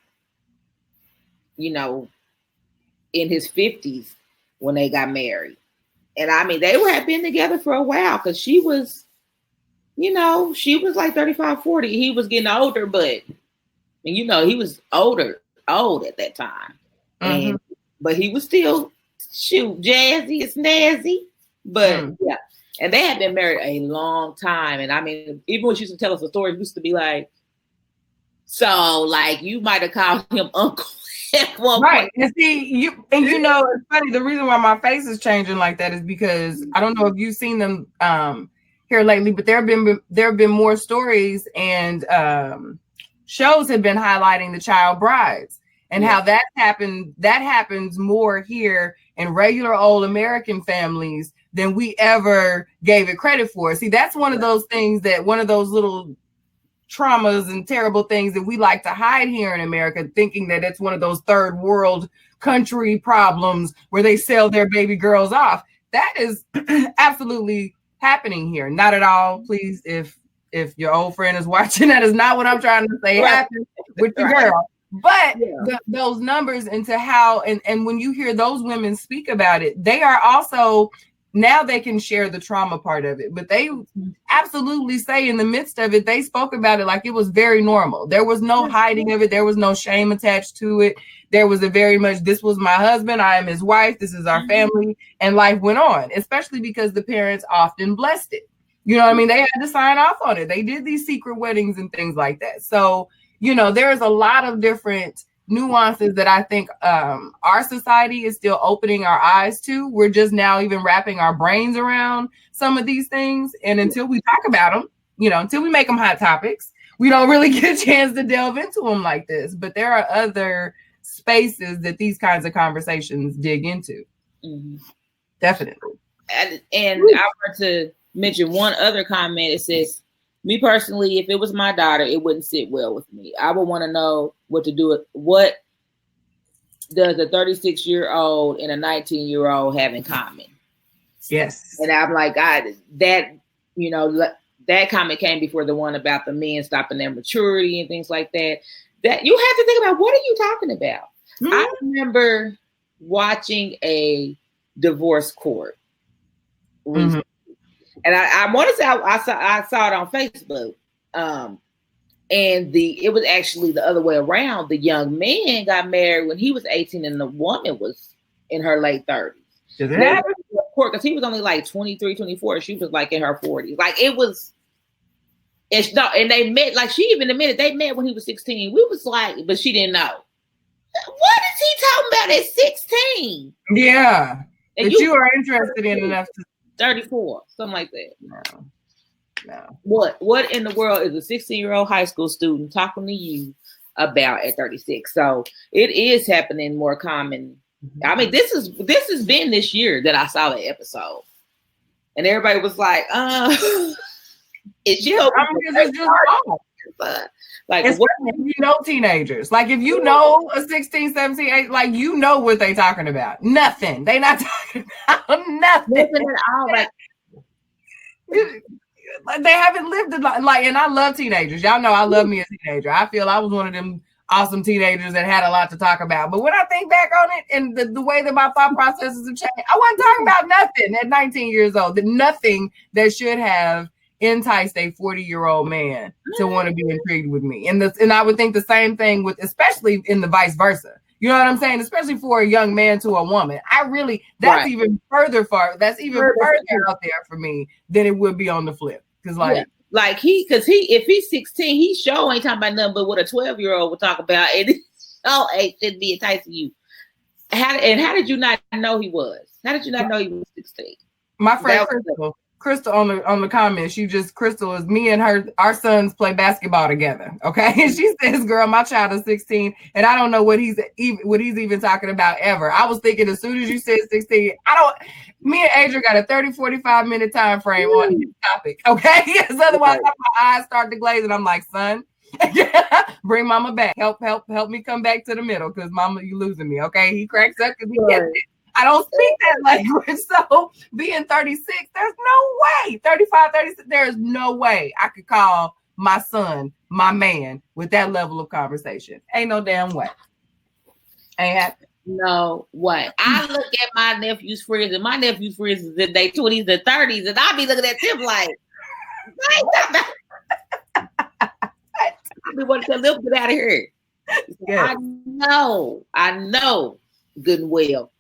you know, in his 50s when they got married. And I mean, they had been together for a while, because she was, you know, she was like 35, 40. He was getting older, but, and you know, he was old at that time. And, but he was still, jazzy and snazzy. But yeah. And they had been married a long time. And I mean, even when she used to tell us the story, it used to be like, so like, you might have called him uncle. Right. And see, you know, it's funny. The reason why my face is changing like that is because I don't know if you've seen them here lately, but there have been more stories and shows have been highlighting the child brides and how that happens more here in regular old American families than we ever gave it credit for. See, that's one of those things, that one of those little traumas and terrible things that we like to hide here in America, thinking that it's one of those third world country problems where they sell their baby girls off. That is absolutely happening here. Not at all. Please, if your old friend is watching, that is not what I'm trying to say happens with your girl. But those numbers into how, and when you hear those women speak about it, they are also, now they can share the trauma part of it, but they absolutely say in the midst of it, they spoke about it like it was very normal. There was no hiding of it. There was no shame attached to it. There was a very much, this was my husband, I am his wife, this is our family, and life went on, especially because the parents often blessed it. You know what I mean? They had to sign off on it. They did these secret weddings and things like that. So, you know, there's a lot of different nuances that I think our society is still opening our eyes to. We're just now even wrapping our brains around some of these things. And until we talk about them, you know, until we make them hot topics, we don't really get a chance to delve into them like this. But there are other spaces that these kinds of conversations dig into. Definitely. And I want to mention one other comment. It says, me personally, if it was my daughter, it wouldn't sit well with me. I would want to know what to do. What does a 36-year-old and a 19-year-old have in common? Yes. And I'm like, that comment came before the one about the men stopping their maturity and things like that. That you have to think about, what are you talking about? I remember watching a divorce court. And I want to say I saw it on Facebook. And it was actually the other way around. The young man got married when he was 18 and the woman was in her late 30s. Because he was only like 23, 24. She was like in her 40s. Like and they met, like she even admitted they met when he was 16. We was like, but she didn't know. What is he talking about at 16? Yeah. And you are interested in enough to 34, something like that. No. What in the world is a 16-year-old high school student talking to you about at 36? So it is happening more common. I mean, this has been this year that I saw the episode, and everybody was like, "It's just Like, especially if you know teenagers. Like, if you know a 16, 17, 8, like, you know what they talking about. Nothing. They not talking about nothing. Nothing at all. Like, they haven't lived a lot. Like, and I love teenagers. Y'all know I love me a teenager. I feel I was one of them awesome teenagers that had a lot to talk about. But when I think back on it and the way that my thought processes have changed, I wasn't talking about nothing at 19 years old. Nothing that should have enticed a 40-year-old man to want to be intrigued with me. And I would think the same thing with, especially in the vice versa. You know what I'm saying? Especially for a young man to a woman. That's even further further out there for me than it would be on the flip. Because if he's 16, he sure ain't talking about nothing but what a 12-year-old would talk about. And it should be enticing you. How did you not know he was? How did you not know he was 16? My friend Crystal on the comments, Crystal is me and our sons play basketball together. Okay. And she says, girl, my child is 16 and I don't know what he's even talking about ever. I was thinking as soon as you said 16, me and Adrian got a 30-45 minute time frame on this topic. Okay. Because otherwise my eyes start to glaze and I'm like, son, bring mama back. Help me come back to the middle because mama, you losing me. Okay. He cracks up because he gets it. I don't speak that language. So being 36, there's no way. 35, 36, there's no way I could call my son my man with that level of conversation. Ain't no damn way. Ain't happening. No way. I look at my nephew's friends, and my nephew's friends is in their 20s and 30s, and I be looking at them like, I be wanting to tell them, get out of here. Yes. I know good and well.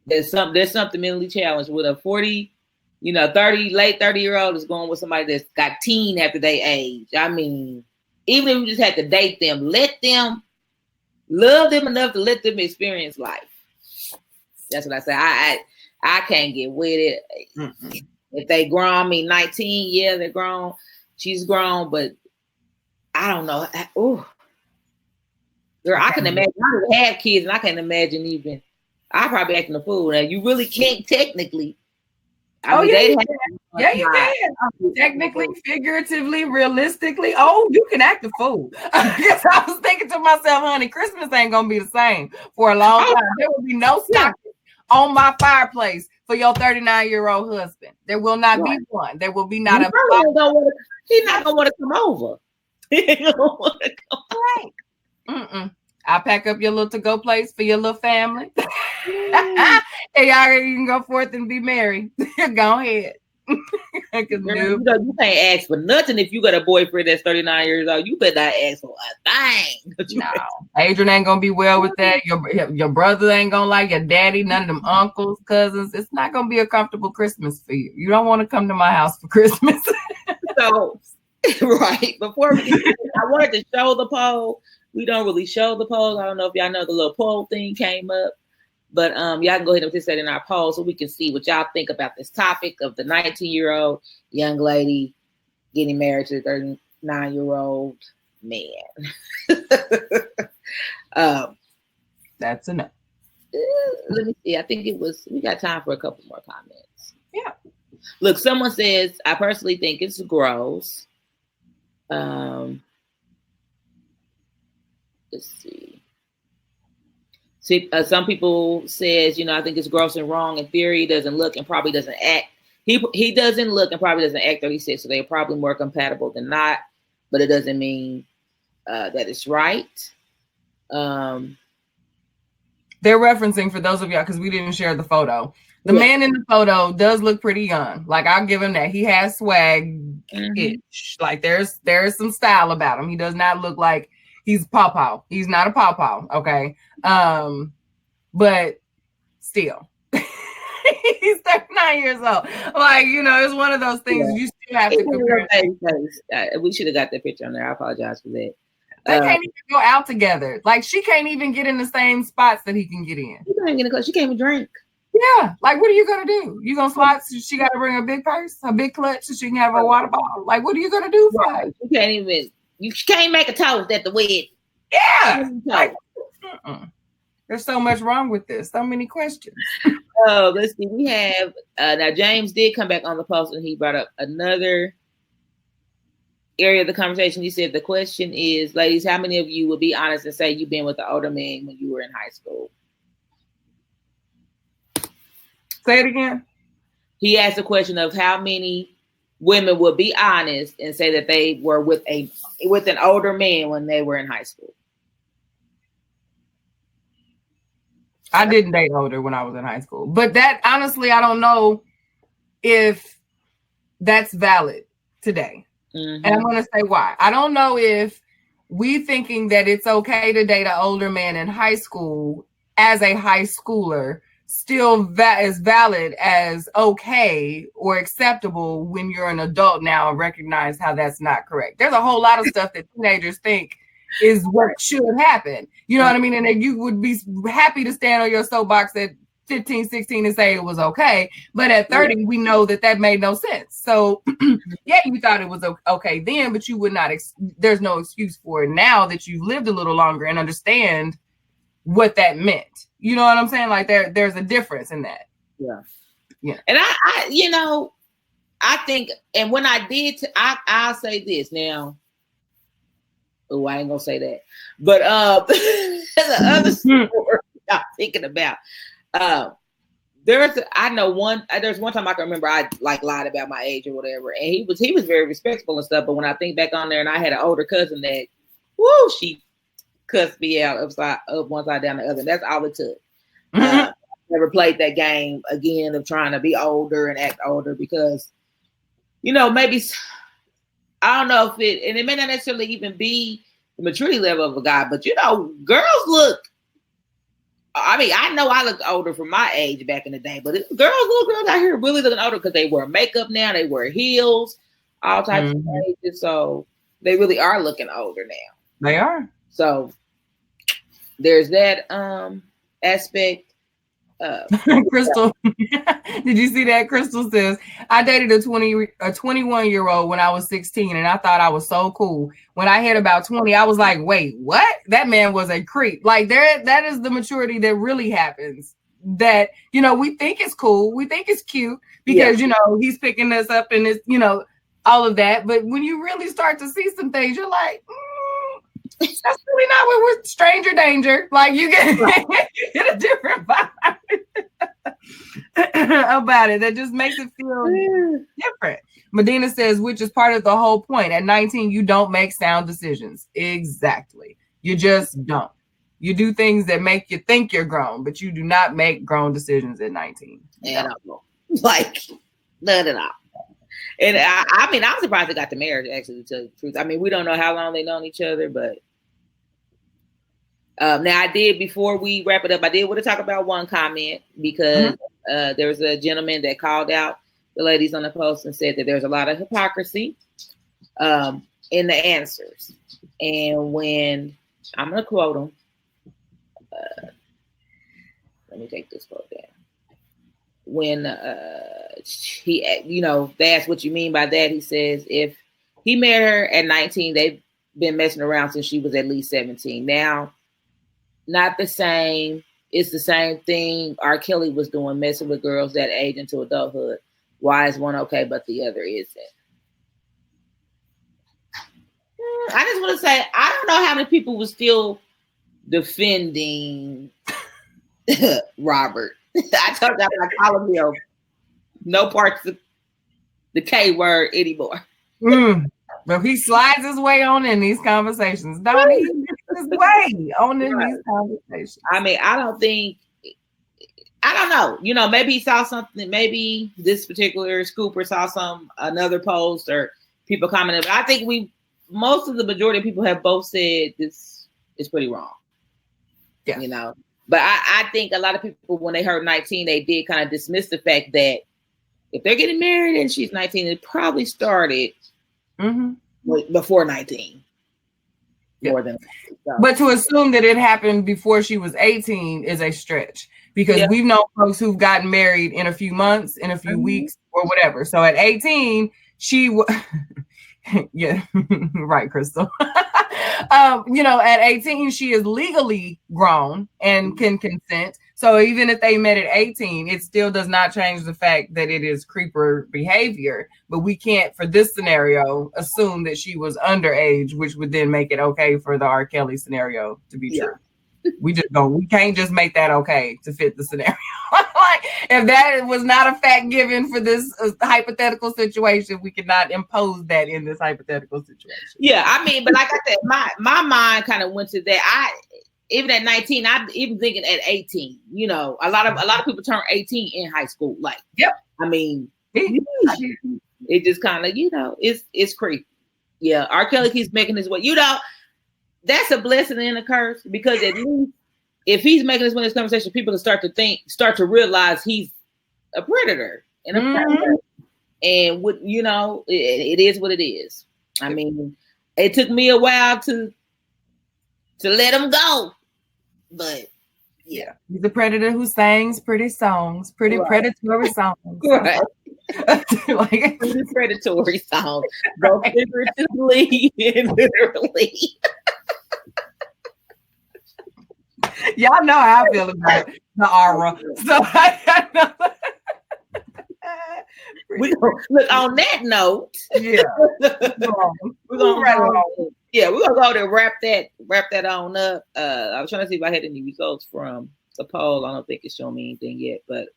There's something mentally challenged with a 40, late 30-year-old is going with somebody that's got teen after they age. I mean, even if you just had to date them, let them love them enough to let them experience life. That's what I say. I can't get with it. Mm-hmm. If they grown, 19, yeah, they're grown. She's grown, but I don't know. Ooh. Girl, I can imagine. I have kids, and I can't imagine even. I probably acting a fool. Now you really can't technically. You can. Technically, figuratively, realistically. Oh, you can act a fool. I guess I was thinking to myself, honey, Christmas ain't gonna be the same for a long time. There will be no stocking on my fireplace for your 39-year-old husband. There will not be one. There will be not a. He's not gonna want to come over. He ain't gonna want to come. Right. Mm-mm. I'll pack up your little to-go place for your little family. And y'all can go forth and be married. Go ahead. You can't ask for nothing if you got a boyfriend that's 39 years old. You better not ask for a thing. No. Adrian ain't gonna be well with that. Your brother ain't gonna like your daddy, none of them uncles, cousins. It's not gonna be a comfortable Christmas for you. You don't want to come to my house for Christmas. So, right. Before we get I wanted to show the poll. We don't really show the polls. I don't know if y'all know the little poll thing came up, but y'all can go ahead and participate in our poll so we can see what y'all think about this topic of the 19-year-old young lady getting married to the 39-year-old man. That's enough. Let me see. I think we got time for a couple more comments. Yeah. Look, someone says, I personally think it's gross. Let's see. Some people says, I think it's gross and wrong in theory. He doesn't look and probably doesn't act. He doesn't look and probably doesn't act 36, so they're probably more compatible than not. But it doesn't mean that it's right. They're referencing, for those of y'all, because we didn't share the photo. The man in the photo does look pretty young. Like, I'll give him that. He has swag. Mm-hmm. Like, there's some style about him. He does not look like he's pawpaw. He's not a pawpaw, okay? But still, he's 39 years old. Like, it's one of those things you still have to compare. We should have got that picture on there. I apologize for that. They can't even go out together. Like, she can't even get in the same spots that he can get in. She can't even drink. Yeah. Like, what are you going to do? You going to slide? She got to bring a big purse, a big clutch, so she can have a water bottle. Like, what are you going to do for her? You can't make a toast at the wedding. Yeah. Like, there's so much wrong with this. So many questions. Let's see. We have now James did come back on the post and he brought up another area of the conversation, you said the question is, ladies, how many of you would be honest and say you've been with an older man when you were in high school? Say it again. He asked the question of how many women would be honest and say that they were with an older man when they were in high school. I didn't date older when I was in high school, but that honestly, I don't know if that's valid today. Mm-hmm. And I'm going to say why. I don't know if we thinking that it's okay to date an older man in high school as a high schooler still is valid as okay or acceptable when you're an adult now and recognize how that's not correct. There's a whole lot of stuff that teenagers think is what should happen. You know what I mean? And that you would be happy to stand on your soapbox at 15, 16 and say it was okay. But at 30, we know that made no sense. So yeah, you thought it was okay then, but you would not, there's no excuse for it now that you've lived a little longer and understand what that meant. You know what I'm saying? Like there's a difference in that. Yeah. Yeah. And I think, and when I did, I'll say this now. Oh, I ain't gonna say that. But the other story I'm thinking about. There's one time I can remember I like lied about my age or whatever, and he was very respectful and stuff. But when I think back on there, and I had an older cousin that, she cussed me out up one side down the other. That's all it took. Never played that game again of trying to be older and act older because, maybe I don't know if it may not necessarily even be the maturity level of a guy, but girls look. I mean, I know I looked older for my age back in the day, but little girls out here really looking older because they wear makeup now, they wear heels, all types of ages. So they really are looking older now. They are. So there's that aspect. Crystal, did you see that? Crystal says, I dated a 21-year-old when I was 16 and I thought I was so cool. When I hit about 20, I was like, wait, what? That man was a creep. Like that is the maturity that really happens. That, we think it's cool. We think it's cute because, he's picking us up and it's, all of that. But when you really start to see some things, you're like, that's really not what we're stranger danger. Like you get a different vibe about it. That just makes it feel different. Medina says, which is part of the whole point. At 19, you don't make sound decisions. Exactly. You just don't. You do things that make you think you're grown, but you do not make grown decisions at 19. And like none at all. And I mean, I'm surprised they got to marriage, actually, to tell you the truth. I mean, we don't know how long they've known each other, but now I did, before we wrap it up, I did want to talk about one comment because there was a gentleman that called out the ladies on the post and said that there's a lot of hypocrisy in the answers. And when, I'm going to quote him, let me take this quote down. When he, they asked what you mean by that, he says, if he met her at 19, they've been messing around since she was at least 17. Now, not the same. It's the same thing R. Kelly was doing, messing with girls that age into adulthood. Why is one okay, but the other isn't? I just want to say, I don't know how many people were still defending Robert. I told you I'm not calling him no parts of the K word anymore. But he slides his way on in these conversations, don't he? His way on in these conversations. I mean, I don't know. Maybe he saw something. Maybe this particular scooper saw another post or people commented. But I think most of the majority of people have both said this is pretty wrong. Yeah. But I think a lot of people, when they heard 19, they did kind of dismiss the fact that if they're getting married and she's 19, it probably started before 19. More than so. But to assume that it happened before she was 18 is a stretch, because we've known folks who've gotten married in a few months, in a few weeks, or whatever. So at 18, she yeah, right, Crystal. At 18, she is legally grown and can consent. So even if they met at 18, it still does not change the fact that it is creeper behavior. But we can't, for this scenario, assume that she was underage, which would then make it okay for the R. Kelly scenario to be true. We can't just make that okay to fit the scenario. Like, if that was not a fact given for this hypothetical situation, we cannot impose that in this hypothetical situation. Yeah, I mean, but like I said, my mind kind of went to that. Even at 19, I'm even thinking at 18. You know, a lot of people turn 18 in high school. Like, yep. I mean, it just kind of, you know, it's creepy. Yeah, R. Kelly keeps making his way. You know, that's a blessing and a curse, because at least if he's making this conversation, people can start to realize he's a predator and a predator. And what, you know, it is what it is. I mean, it took me a while to let him go, but yeah, he's a predator who sings pretty songs, pretty predatory songs. Right. Like pretty predatory songs, both figuratively and literally. Y'all know how I feel about the aura. So I know. Look, on that note, we're gonna go there, wrap that on up. I was trying to see if I had any results from the poll. I don't think it's showing me anything yet, but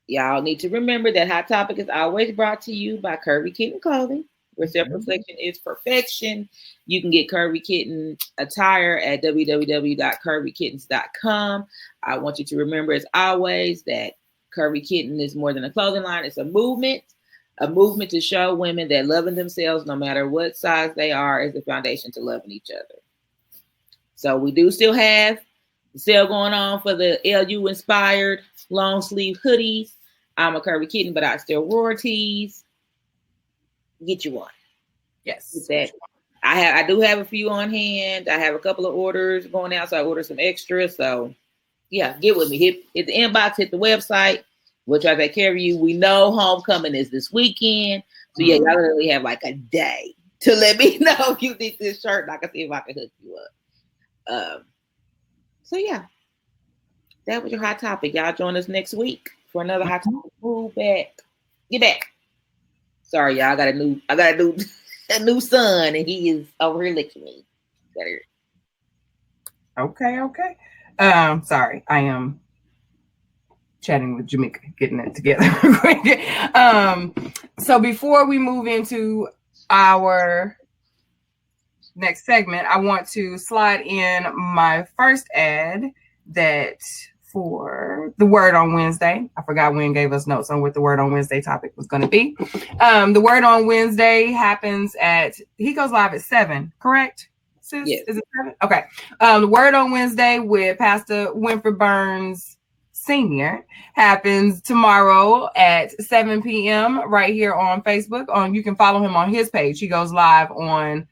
y'all need to remember that Hot Topic is always brought to you by Curvy Kitten Clothing, where self-reflection is perfection. You can get Curvy Kitten attire at www.curvykittens.com. I want you to remember, as always, that Curvy Kitten is more than a clothing line. It's a movement to show women that loving themselves, no matter what size they are, is the foundation to loving each other. So we do still have the sale going on for the LU inspired long sleeve hoodies. I'm a Curvy Kitten, but I still royalties. Get you one. Yes. With that. I do have a few on hand. I have a couple of orders going out, so I ordered some extra. So yeah, get with me. Hit the inbox, hit the website. We'll try to take care of you. We know homecoming is this weekend. So yeah, y'all literally have like a day to let me know if you need this shirt, and I can see if I can hook you up. So yeah, that was your Hot Topic. Y'all join us next week for another Hot Topic. Move back. Get back. Sorry, y'all. I got a new son, and he is over here licking me. Okay. Sorry, I am chatting with Jameka, getting it together. So before we move into our next segment, I want to slide in my first ad that for the Word on Wednesday. I forgot Wynn gave us notes on what the Word on Wednesday topic was going to be. The Word on Wednesday happens he goes live at 7, correct? Yes. Is it 7? Okay. The Word on Wednesday with Pastor Winfred Burns Sr. happens tomorrow at 7 p.m. right here on Facebook. You can follow him on his page. He goes live on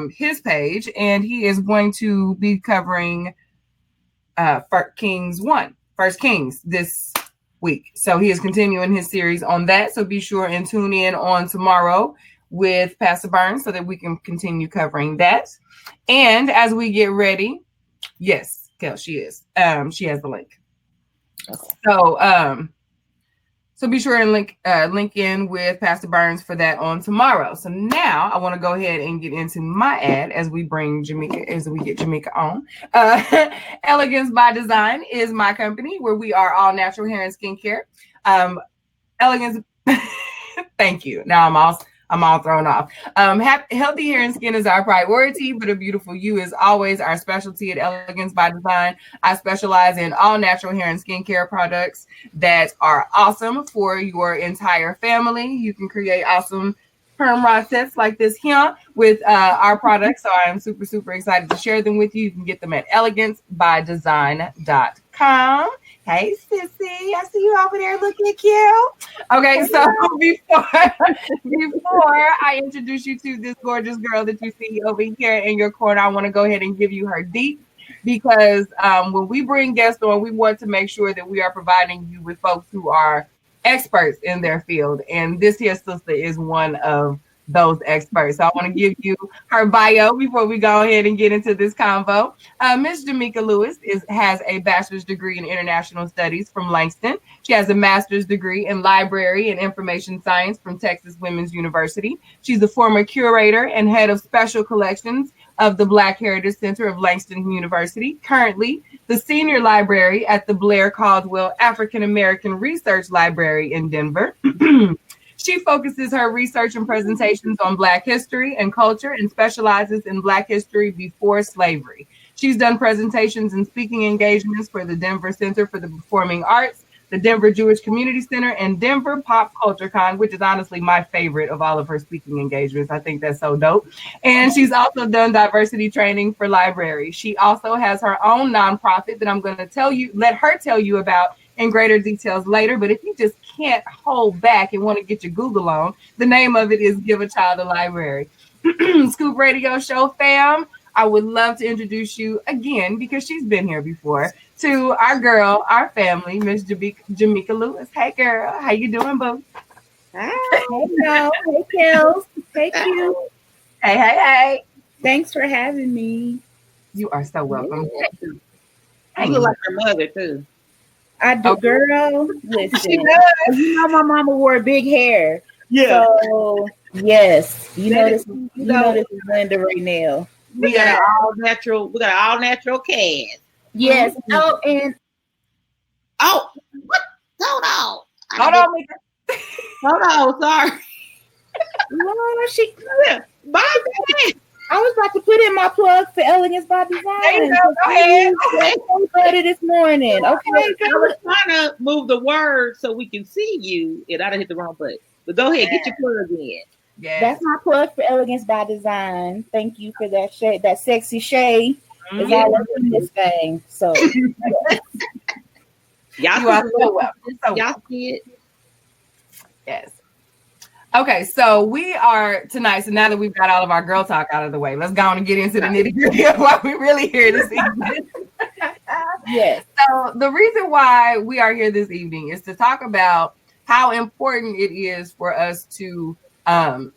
his page, and he is going to be covering First Kings this week. So he is continuing his series on that. So be sure and tune in on tomorrow with Pastor Burns so that we can continue covering that. And as we get ready, yes, Kellz, she is. She has the link. So be sure and link in with Pastor Burns for that on tomorrow. So now I want to go ahead and get into my ad as we get Jameka on. Elegance by Design is my company where we are all natural hair and skincare. Elegance, thank you. Now I'm all thrown off. Healthy hair and skin is our priority, but a beautiful you is always our specialty at Elegance by Design. I specialize in all natural hair and skincare products that are awesome for your entire family. You can create awesome perm rod sets like this here with our products. So I'm super, super excited to share them with you. You can get them at elegancebydesign.com. Hey, sissy, I see you over there looking cute. Okay, so before I introduce you to this gorgeous girl that you see over here in your corner, I want to go ahead and give you her deep, because when we bring guests on, we want to make sure that we are providing you with folks who are experts in their field. And this here sister is one of those experts. So I want to give you her bio before we go ahead and get into this convo. Ms. Jameka Lewis has a bachelor's degree in international studies from Langston. She has a master's degree in library and information science from Texas Women's University. She's a former curator and head of special collections of the Black Heritage Center of Langston University. Currently, the senior library at the Blair Caldwell African American Research Library in Denver. She focuses her research and presentations on Black history and culture and specializes in Black history before slavery. She's done presentations and speaking engagements for the Denver Center for the Performing Arts, the Denver Jewish Community Center, and Denver Pop Culture Con, which is honestly my favorite of all of her speaking engagements. I think that's so dope. And she's also done diversity training for libraries. She also has her own nonprofit that I'm going to let her tell you about in greater details later. But if you just can't hold back and want to get your Google on, the name of it is Give a Child a Library. Scoop Radio Show fam, I would love to introduce you again, because she's been here before, to our girl, our family, Miss Jameka Lewis. Hey girl, how you doing, boo? Hi. Hey y'all. Hey Kellz. Hey Q. Hey. Thanks for having me. You are so welcome. You look like your mother too. I do, Okay. girl. Listen, She does. you know my mama wore big hair. Yeah. So yes, you know this is Linda right now. We got an all natural. We got an all natural cast. Yes. Oh, and What? Hold on. Hold on, Mika. Hold on. Sorry. no, My bad. I was about to put in my plug for Elegance by Design. There you go. Go ahead. Started this morning. Okay, I was trying to move the word so we can see you, and I done hit the wrong button. But go ahead, get your plug in. Yeah. That's my plug for Elegance by Design. Thank you for that shade. That sexy shade is all up in this thing. So Y'all You are so welcome. Y'all see it. Yes. Okay, so we are tonight. So now that we've got all of our girl talk out of the way, let's go on and get into the nitty gritty of what we really here this evening. yes. So the reason why we are here this evening is to talk about how important it is for us to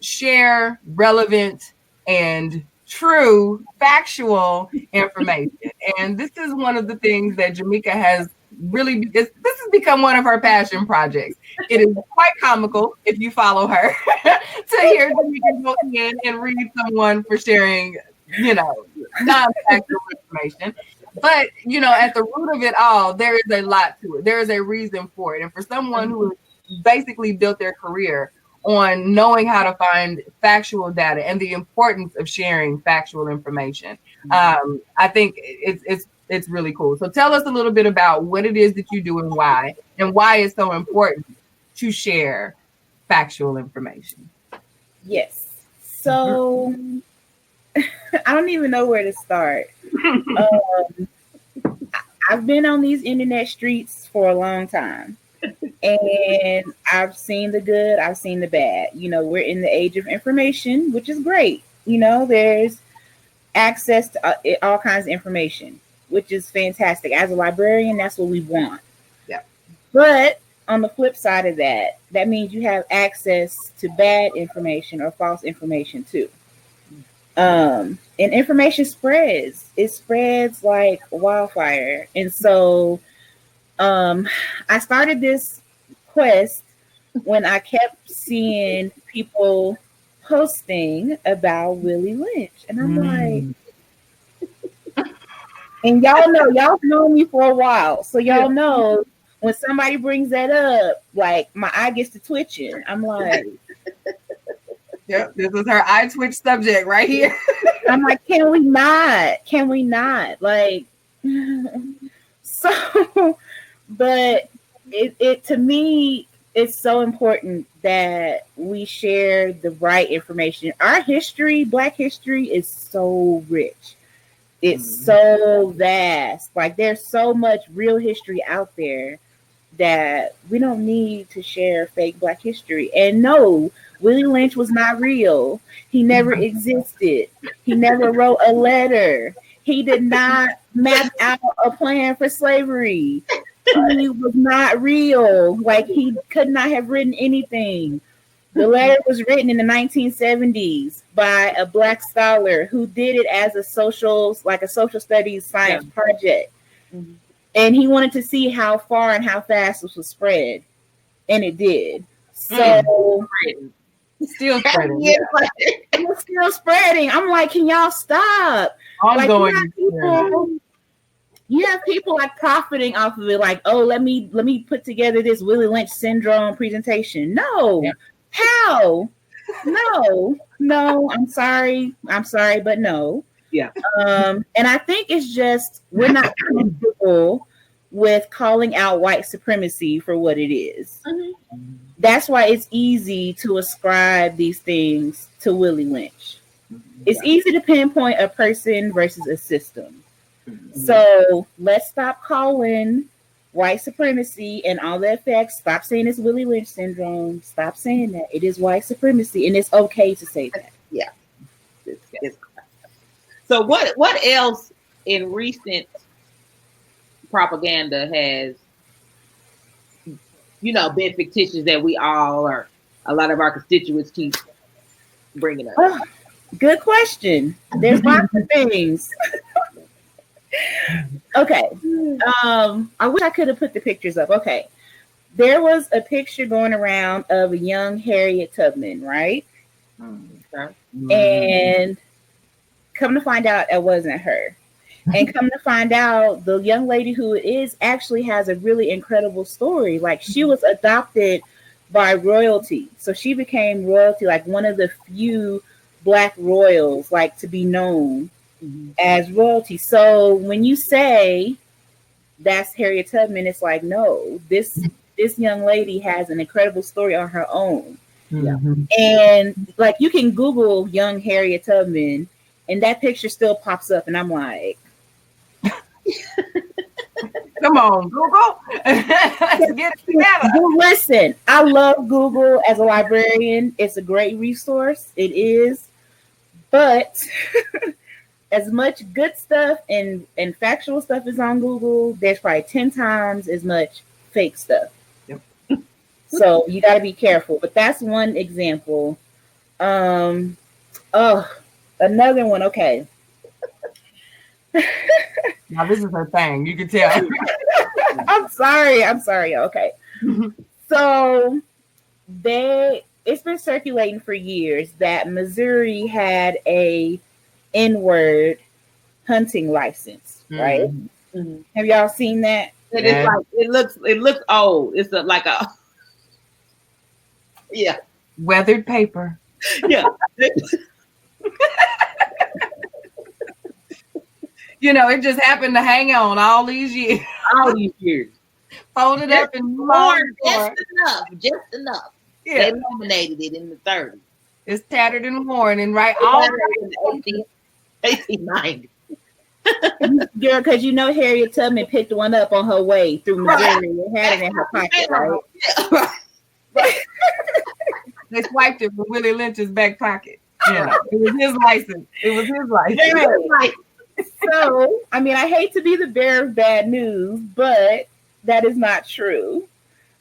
share relevant and true factual information. And this is one of the things that Jameka has really, this has become one of her passion projects. It is quite comical if you follow her to hear Jameka go in and read someone for sharing, non-factual information. But, at the root of it all, there is a lot to it. There is a reason for it. And for someone who has basically built their career on knowing how to find factual data and the importance of sharing factual information, I think it's really cool. So tell us a little bit about what it is that you do and why it's so important to share factual information. Yes. So I don't even know where to start. I've been on these internet streets for a long time, and I've seen the good, I've seen the bad. We're in the age of information, which is great. There's access to all kinds of information, which is fantastic. As a librarian, that's what we want. Yeah. But on the flip side of that, that means you have access to bad information or false information too. And information spreads. It spreads like wildfire. And so I started this quest when I kept seeing people posting about Willie Lynch. And I'm like, and y'all know me for a while. So y'all know when somebody brings that up, like my eye gets to twitching. I'm like, yep, this is her eye twitch subject right here. I'm like, can we not? Like, so, but it to me, it's so important that we share the right information. Our history, Black history, is so rich. It's so vast. Like, there's so much real history out there that we don't need to share fake Black history. And no, Willie Lynch was not real. He never existed. He never wrote a letter. He did not map out a plan for slavery. He was not real. Like, he could not have written anything. The letter was written in the 1970s by a Black scholar who did it as a social studies science project. Mm-hmm. And he wanted to see how far and how fast this was spread. And it did. So still spreading. It was still spreading. I'm like, can y'all stop? You have people like profiting off of it, like, oh, let me put together this Willie Lynch syndrome presentation. No. Yeah. How? No, I'm sorry, but no. Yeah. And I think it's just we're not comfortable with calling out white supremacy for what it is. Mm-hmm. That's why it's easy to ascribe these things to Willie Lynch. It's easy to pinpoint a person versus a system. Mm-hmm. So let's stop calling white supremacy and all the effects. Stop saying it's Willie Lynch syndrome. Stop saying that. It is white supremacy, and it's okay to say that. Yeah. So what else in recent propaganda has, been fictitious that we all, or a lot of our constituents, keep bringing up? Oh, good question. There's lots of things. Okay. I wish I could have put the pictures up. Okay. There was a picture going around of a young Harriet Tubman, right? Okay. And come to find out, it wasn't her. And come to find out, the young lady who it is actually has a really incredible story. Like, she was adopted by royalty. So she became royalty, like one of the few Black royals, like, to be known as royalty. So when you say that's Harriet Tubman, it's like, no, this young lady has an incredible story on her own. Mm-hmm. And like, you can Google young Harriet Tubman and that picture still pops up, and I'm like, come on, Google. Let's get it together. Listen, I love Google as a librarian. It's a great resource. It is. But as much good stuff and factual stuff is on Google, there's probably 10 times as much fake stuff. Yep. So you got to be careful. But that's one example. Another one. Okay. Now this is her thing. You can tell. I'm sorry. Okay. So it's been circulating for years that Missouri had a N-word hunting license, right? Mm-hmm. Have y'all seen that? It's like, it looks old. It's yeah, weathered paper. Yeah. It just happened to hang on all these years. Folded up and worn just enough. Yeah. They laminated it in the 30s. It's tattered and worn, and all in the 1890s. Girl, because Harriet Tubman picked one up on her way through Missouri and had it in her pocket, right? Yeah. They swiped it from Willie Lynch's back pocket. Yeah, it was his license. Yeah. So, I mean, I hate to be the bearer of bad news, but that is not true.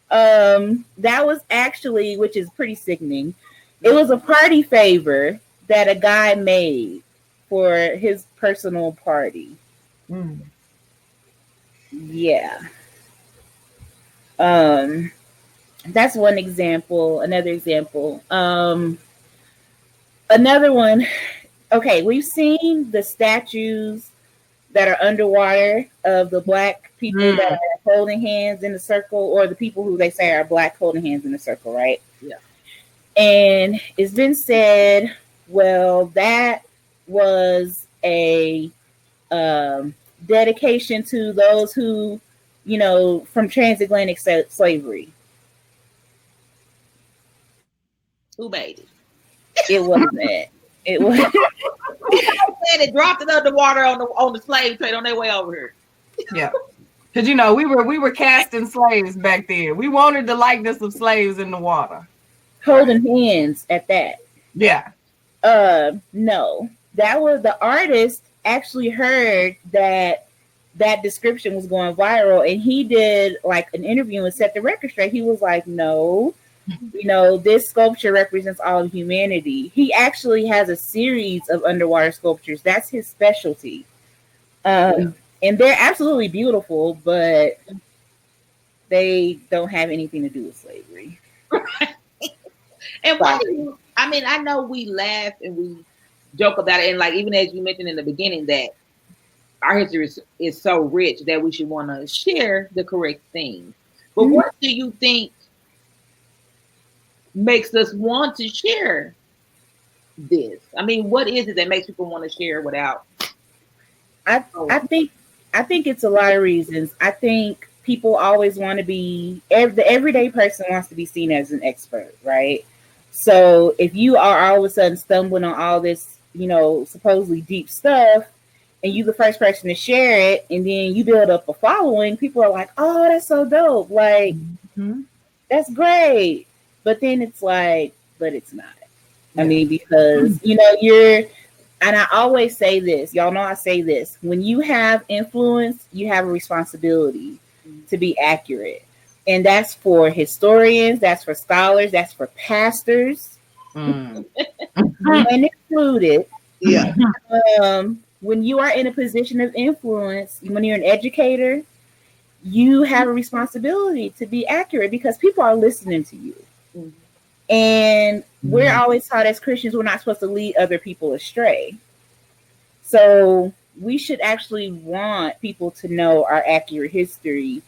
That was actually, which is pretty sickening, it was a party favor that a guy made for his personal party. Mm. Yeah. That's one example. Another example. Another one. Okay, we've seen the statues that are underwater of the Black people that are holding hands in a circle, or the people who they say are Black holding hands in a circle, right? Yeah. And it's been said, well, that was a dedication to those who, from transatlantic slavery. Who made it? It wasn't that. It was. They dropped it underwater on the slave trade on their way over here. Yeah, because we were casting slaves back then. We wanted the likeness of slaves in the water, holding hands at that. Yeah. No, that was the artist actually heard that description was going viral, and he did like an interview and set the record straight. He was like, "No, You know, this sculpture represents all of humanity. He actually has a series of underwater sculptures. That's his specialty. And they're absolutely beautiful, but they don't have anything to do with slavery. And why do you, I mean, I know we laugh and we joke about it, and like even as you mentioned in the beginning, that our history is so rich that we should want to share the correct thing. But what do you think makes us want to share this? I mean, what is it that makes people want to share without? I think it's a lot of reasons. I think people always want to be, the everyday person wants to be seen as an expert, right? So if you are all of a sudden stumbling on all this, you know, supposedly deep stuff, and you the first person to share it, and then you build up a following, people are like, oh, that's so dope. Like, that's great. But then it's like, but it's not. I mean, because, you know, and I always say this, y'all know I say this, when you have influence, you have a responsibility to be accurate. And that's for historians, that's for scholars, that's for pastors, when included. Yeah. When you are in a position of influence, when you're an educator, you have a responsibility to be accurate because people are listening to you. And we're always taught as Christians, we're not supposed to lead other people astray. So we should actually want people to know our accurate history,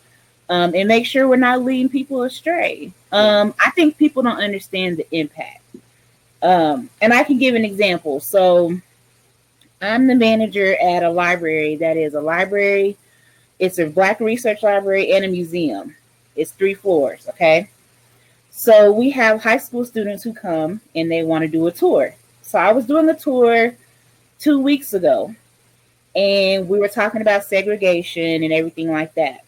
and make sure we're not leading people astray. I think people don't understand the impact. And I can give an example. So I'm the manager at a library that is a library. It's a Black research library and a museum. It's 3 floors, okay? So we have high school students who come and they want to do a tour. So I was doing a tour 2 weeks ago, and we were talking about segregation and everything like that.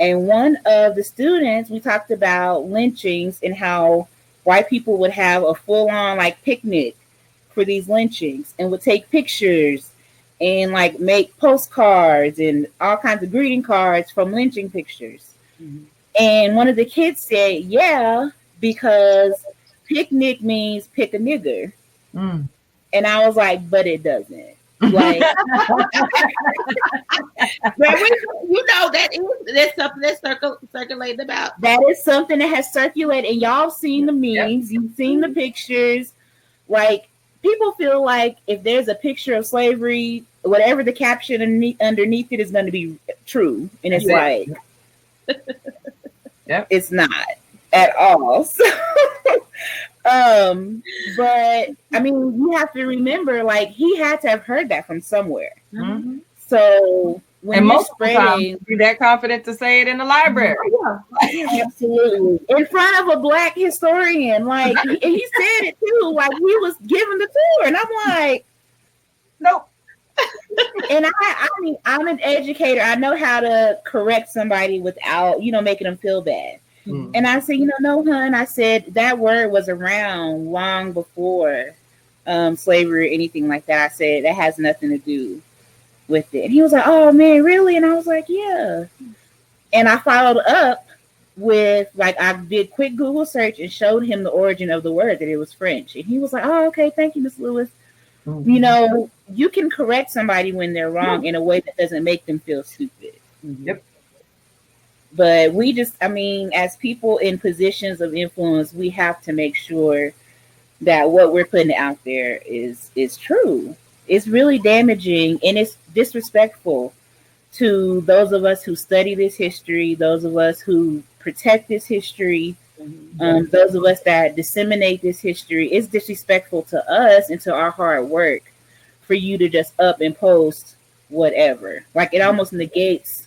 And one of the students, we talked about lynchings and how white people would have a full-on like picnic for these lynchings and would take pictures and like make postcards and all kinds of greeting cards from lynching pictures. And one of the kids said, yeah, because picnic means pick a nigger. And I was like, but it doesn't. Like, you know, that's something that's circulating about. That is something that has circulated, and y'all seen the memes, you've seen the pictures. Like, people feel like if there's a picture of slavery, whatever the caption underneath it is going to be true, and it's like, it's not at all. So, but I mean, you have to remember, like, he had to have heard that from somewhere. So when and you're most spreading, you're that confident to say it in the library. Absolutely, in front of a Black historian, like he said it too, like he was giving the tour, and I'm like, nope. And I mean, I'm an educator. I know how to correct somebody without, you know, making them feel bad. And I said, no, hun. I said that word was around long before slavery or anything like that. I said that has nothing to do with it. And he was like, oh man, really? And I was like, yeah. And I followed up with, like, I did quick Google search and showed him the origin of the word, that it was French. And he was like, oh, okay, thank you, Miss Lewis. You know, you can correct somebody when they're wrong in a way that doesn't make them feel stupid. But we just, I mean, as people in positions of influence, we have to make sure that what we're putting out there is true. It's really damaging, and it's disrespectful to those of us who study this history, those of us who protect this history, those of us that disseminate this history. It's disrespectful to us and to our hard work for you to just up and post whatever. Like, it almost negates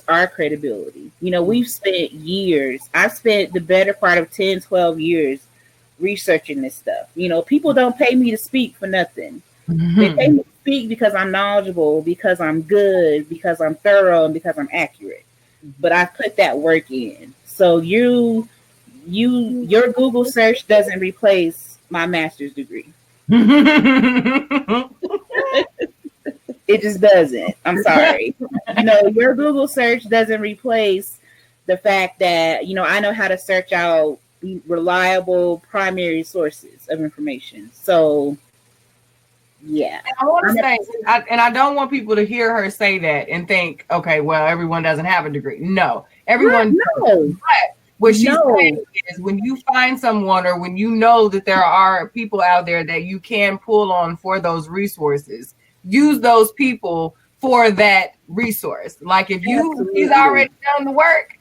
our credibility. You know, we've spent years. I've spent the better part of 10, 12 years researching this stuff. You know, people don't pay me to speak for nothing. They pay me to speak because I'm knowledgeable, because I'm good, because I'm thorough, and because I'm accurate. But I put that work in. So your Google search doesn't replace my master's degree. It just doesn't. I'm sorry. You know, your Google search doesn't replace the fact that, you know, I know how to search out reliable primary sources of information. So, yeah. I want to say, and I don't want people to hear her say that and think, okay, well, everyone doesn't have a degree. No, everyone does. But what she's saying is when you find someone or when you know that there are people out there that you can pull on for those resources, use those people for that resource. Like if he's already done the work,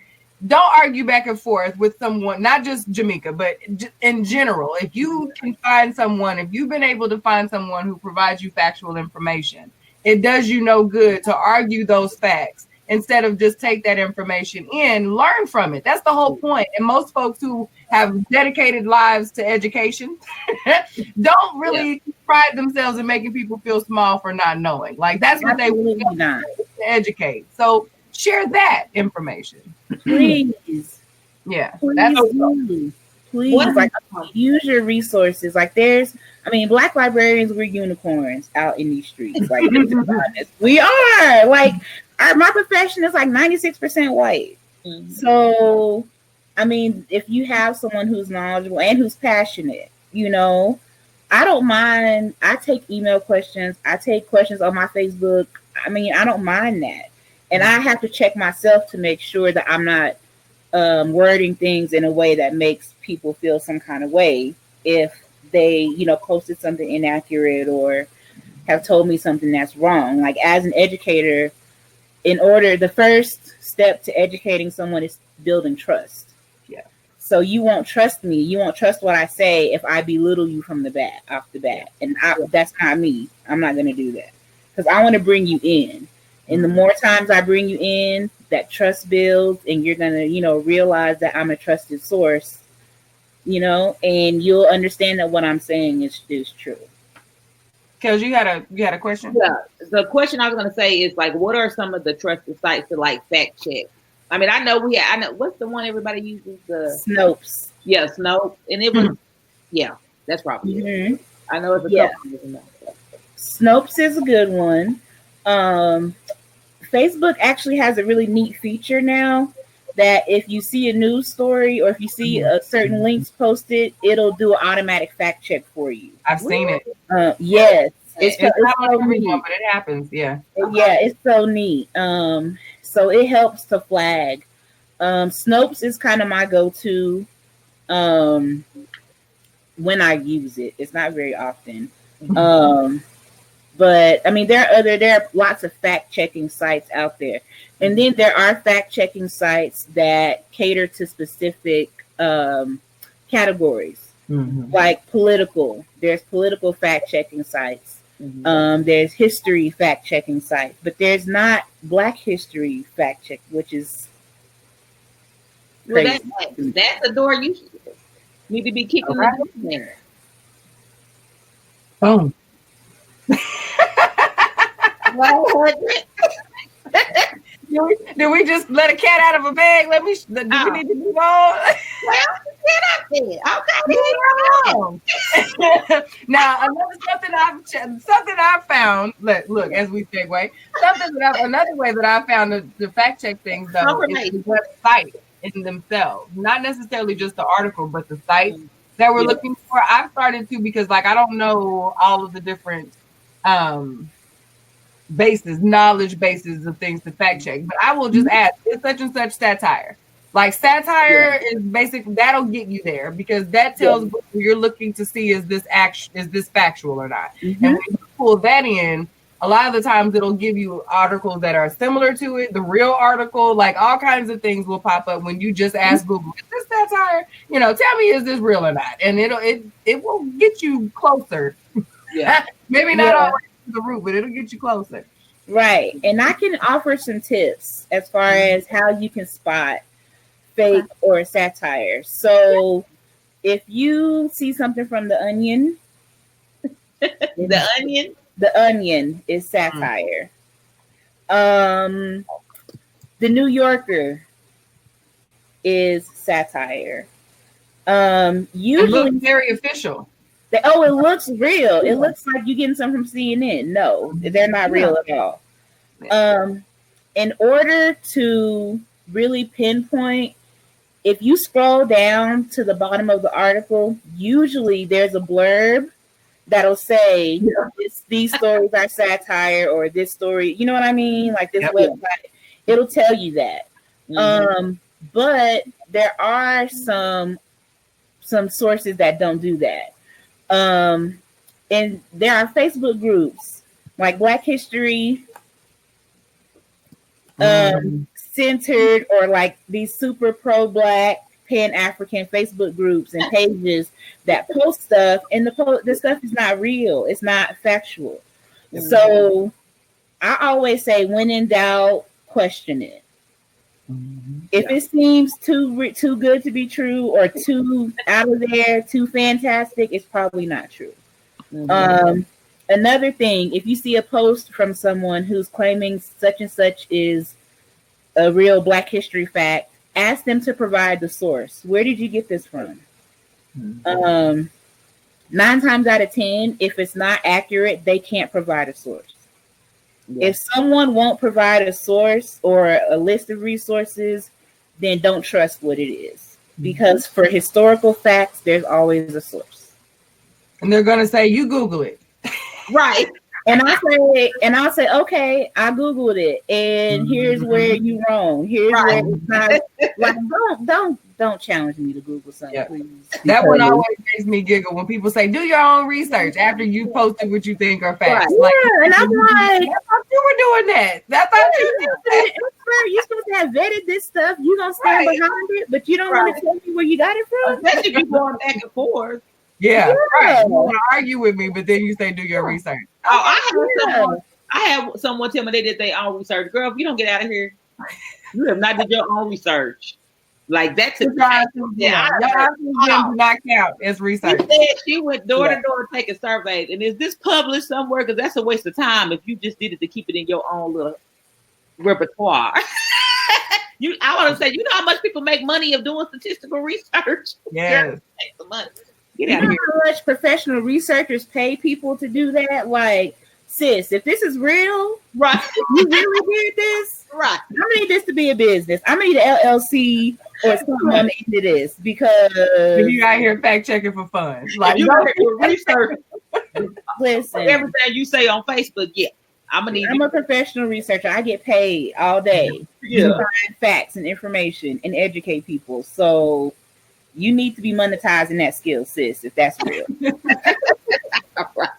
don't argue back and forth with someone, not just Jameka, but in general. If you can find someone, if you've been able to find someone who provides you factual information, it does you no good to argue those facts instead of just take that information in, learn from it. That's the whole point. And most folks who have dedicated lives to education don't really pride themselves in making people feel small for not knowing. Like that's what they want to educate. So share that information. Please. Yeah. Please. Like, use your resources. Like Black librarians, we're unicorns out in these streets. Like, we are. Like, my profession is like 96% white. Mm-hmm. So, if you have someone who's knowledgeable and who's passionate, I don't mind. I take email questions. I take questions on my Facebook. I don't mind that. And I have to check myself to make sure that I'm not wording things in a way that makes people feel some kind of way if they, posted something inaccurate or have told me something that's wrong. Like as an educator, the first step to educating someone is building trust. Yeah. So you won't trust me. You won't trust what I say if I belittle you off the bat. And that's not me. I'm not going to do that because I want to bring you in. And the more times I bring you in, that trust builds, and you're gonna, realize that I'm a trusted source, and you'll understand that what I'm saying is true. Kellz, you had a question? Yeah. The question I was gonna say is like, what are some of the trusted sites to like fact check? I know what's the one everybody uses? The Snopes. Yeah, Snopes, and it was that's probably it. I know it's a couple. Snopes is a good one. Facebook actually has a really neat feature now that if you see a news story or if you see a certain links posted, it'll do an automatic fact check for you. I've seen it. Yes. It's not so everyone, but it happens. Yeah. Yeah, it's so neat. So it helps to flag. Snopes is kind of my go-to when I use it. It's not very often. But there are lots of fact checking sites out there, and then there are fact checking sites that cater to specific categories, like political. There's political fact checking sites. There's history fact checking sites, but there's not Black History fact check, which is crazy. Well, that's a door you need to be kicking there. Boom. Did we just let a cat out of a bag? Do we need to move on? Get up there. Okay. Now, something I've found. Look, as we segue, another way that I found the fact check things though is the website in themselves, not necessarily just the article, but the site that we're looking for. I've started to because I don't know all of the different knowledge bases of things to fact check, but I will just ask, is such and such satire? Like satire is basic, that'll get you there because that tells what you're looking to see is this factual or not. And when you pull that in, a lot of the times it'll give you articles that are similar to it, the real article, like all kinds of things will pop up when you just ask Google, is this satire? Tell me, is this real or not? And it will get you closer. Yeah. Maybe not always the root, but it'll get you closer. Right. And I can offer some tips as far as how you can spot fake or satire. So if you see something from The Onion, The Onion is satire. The New Yorker is satire. Usually it looks very official. It looks real. It looks like you're getting something from CNN. No, they're not real at all. In order to really pinpoint if you scroll down to the bottom of the article, usually there's a blurb that'll say these stories are satire, or this story, you know what I mean? Like this website, it'll tell you that. But there are some sources that don't do that. And there are Facebook groups like Black History centered, or like these super pro-Black Pan-African Facebook groups and pages that post stuff, and the stuff is not real. It's not factual. So I always say, when in doubt, question it. If it seems too good to be true, or too out of there, too fantastic, it's probably not true. Another thing, if you see a post from someone who's claiming such and such is a real Black history fact, ask them to provide the source. Where did you get this from? 9 times out of 10, if it's not accurate, they can't provide a source. If someone won't provide a source or a list of resources, then don't trust what it is. Because for historical facts, there's always a source. And they're going to say, you Google it. Right. And I'll say, okay, I Googled it, and here's where you're wrong. Here's where it's not. Like, don't challenge me to Google something, please. That one always makes me giggle when people say, do your own research after you posted what you think are facts. Like, and I'm like, I thought you were doing that. I thought you did that. You're supposed to have vetted this stuff. You're going to stand behind it, but you don't want to tell me where you got it from? Especially if you're going back and forth. Yeah. Right. You want to argue with me, but then you say do your research. I had someone tell me they did their own research. Girl, if you don't get out of here, you have not did your own research. Like that's a do not count as research. She said she went door to door taking surveys, and is this published somewhere? Because that's a waste of time if you just did it to keep it in your own little repertoire. I want to say, you know how much people make money of doing statistical research? Yes. Make some money. You know how much professional researchers pay people to do that? Like, sis, if this is real, right? You really did this, right? I need this to be a business. I need an LLC or something on the end of this, because you out here fact checking for fun. Like, you got to research. Listen, everything you say on Facebook, I'm a professional researcher. I get paid all day to find facts and information and educate people. So you need to be monetizing that skill, sis, if that's real. Right.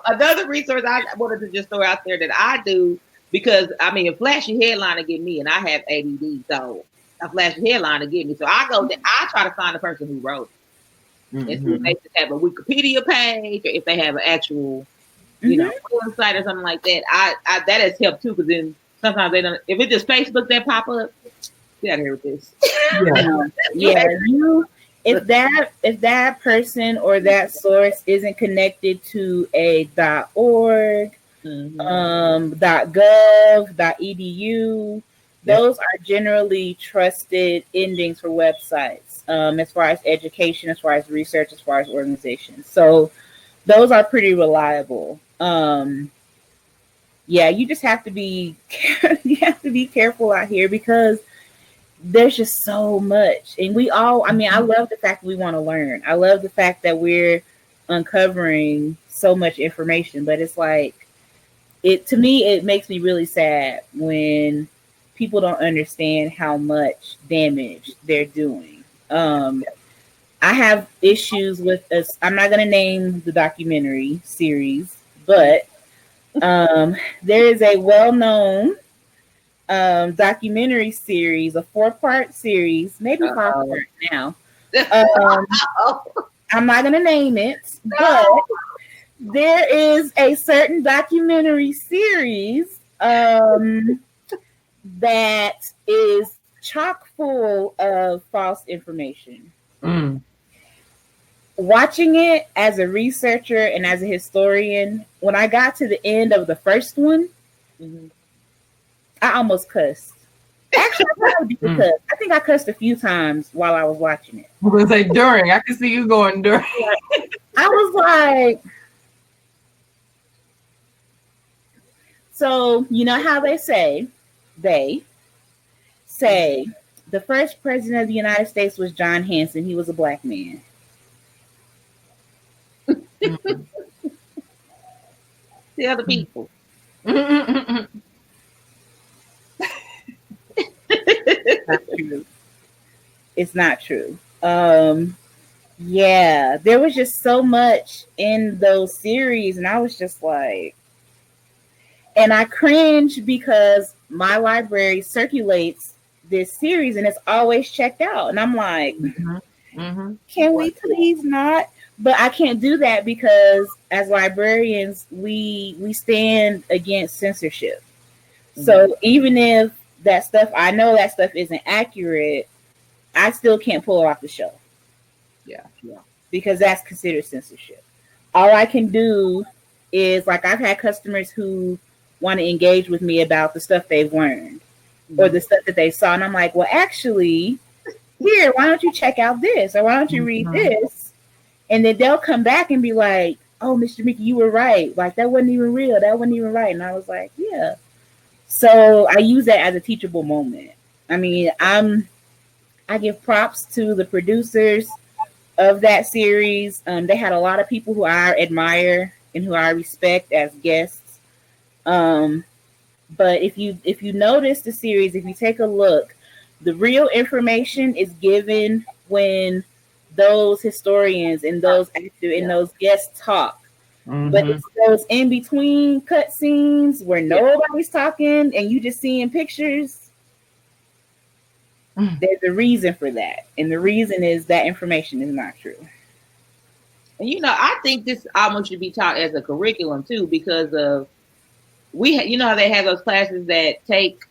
Another resource I wanted to just throw out there that I do, because I mean, a flashy headline to get me, and I have ADD, so a flashy headline to get me. So I try to find the person who wrote it. And so if they just have a Wikipedia page, or if they have an actual, website or something like that, I that has helped too. Because then sometimes they don't. If it's just Facebook that pop up, get out of here with this. If that person or that source isn't connected to a .org, .gov, .edu, those are generally trusted endings for websites, as far as education, as far as research, as far as organizations. So those are pretty reliable. You just have to be careful out here, because there's just so much. And I love the fact that we want to learn. I love the fact that we're uncovering so much information, but it's like, to me, it makes me really sad when people don't understand how much damage they're doing. I have issues with this. I'm not going to name the documentary series, but there is a well-known documentary series, a 4-part series, maybe 5-part now. I'm not going to name it, but there is a certain documentary series that is chock full of false information. Watching it as a researcher and as a historian, when I got to the end of the first one, I almost cussed. Actually, I think I cussed a few times while I was watching it. I was going to say during. I can see you going during. I was like, so you know how they say The first president of the United States was John Hanson. He was a black man. The other people. Not true. It's not true. Yeah, there was just so much in those series, and I was just like, and I cringe because my library circulates this series and it's always checked out, and I'm like, can we please not? But I can't do that because as librarians, we stand against censorship. So even if that stuff, I know that stuff isn't accurate, I still can't pull it off the shelf. Yeah. Because that's considered censorship. All I can do is, like, I've had customers who want to engage with me about the stuff they've learned or the stuff that they saw. And I'm like, well, actually, here, why don't you check out this? Or why don't you read this? And then they'll come back and be like, oh, Mr. Mickey, you were right. Like, that wasn't even real. That wasn't even right. And I was like, yeah. So I use that as a teachable moment. I mean, I give props to the producers of that series. They had a lot of people who I admire and who I respect as guests. But if you notice the series, if you take a look, the real information is given when those historians and those actors and those guests talk. But it's those in between cut scenes where nobody's talking and you just seeing pictures. There's a reason for that, and the reason is that information is not true. And I think this almost should be taught as a curriculum too, because of how they have those classes that take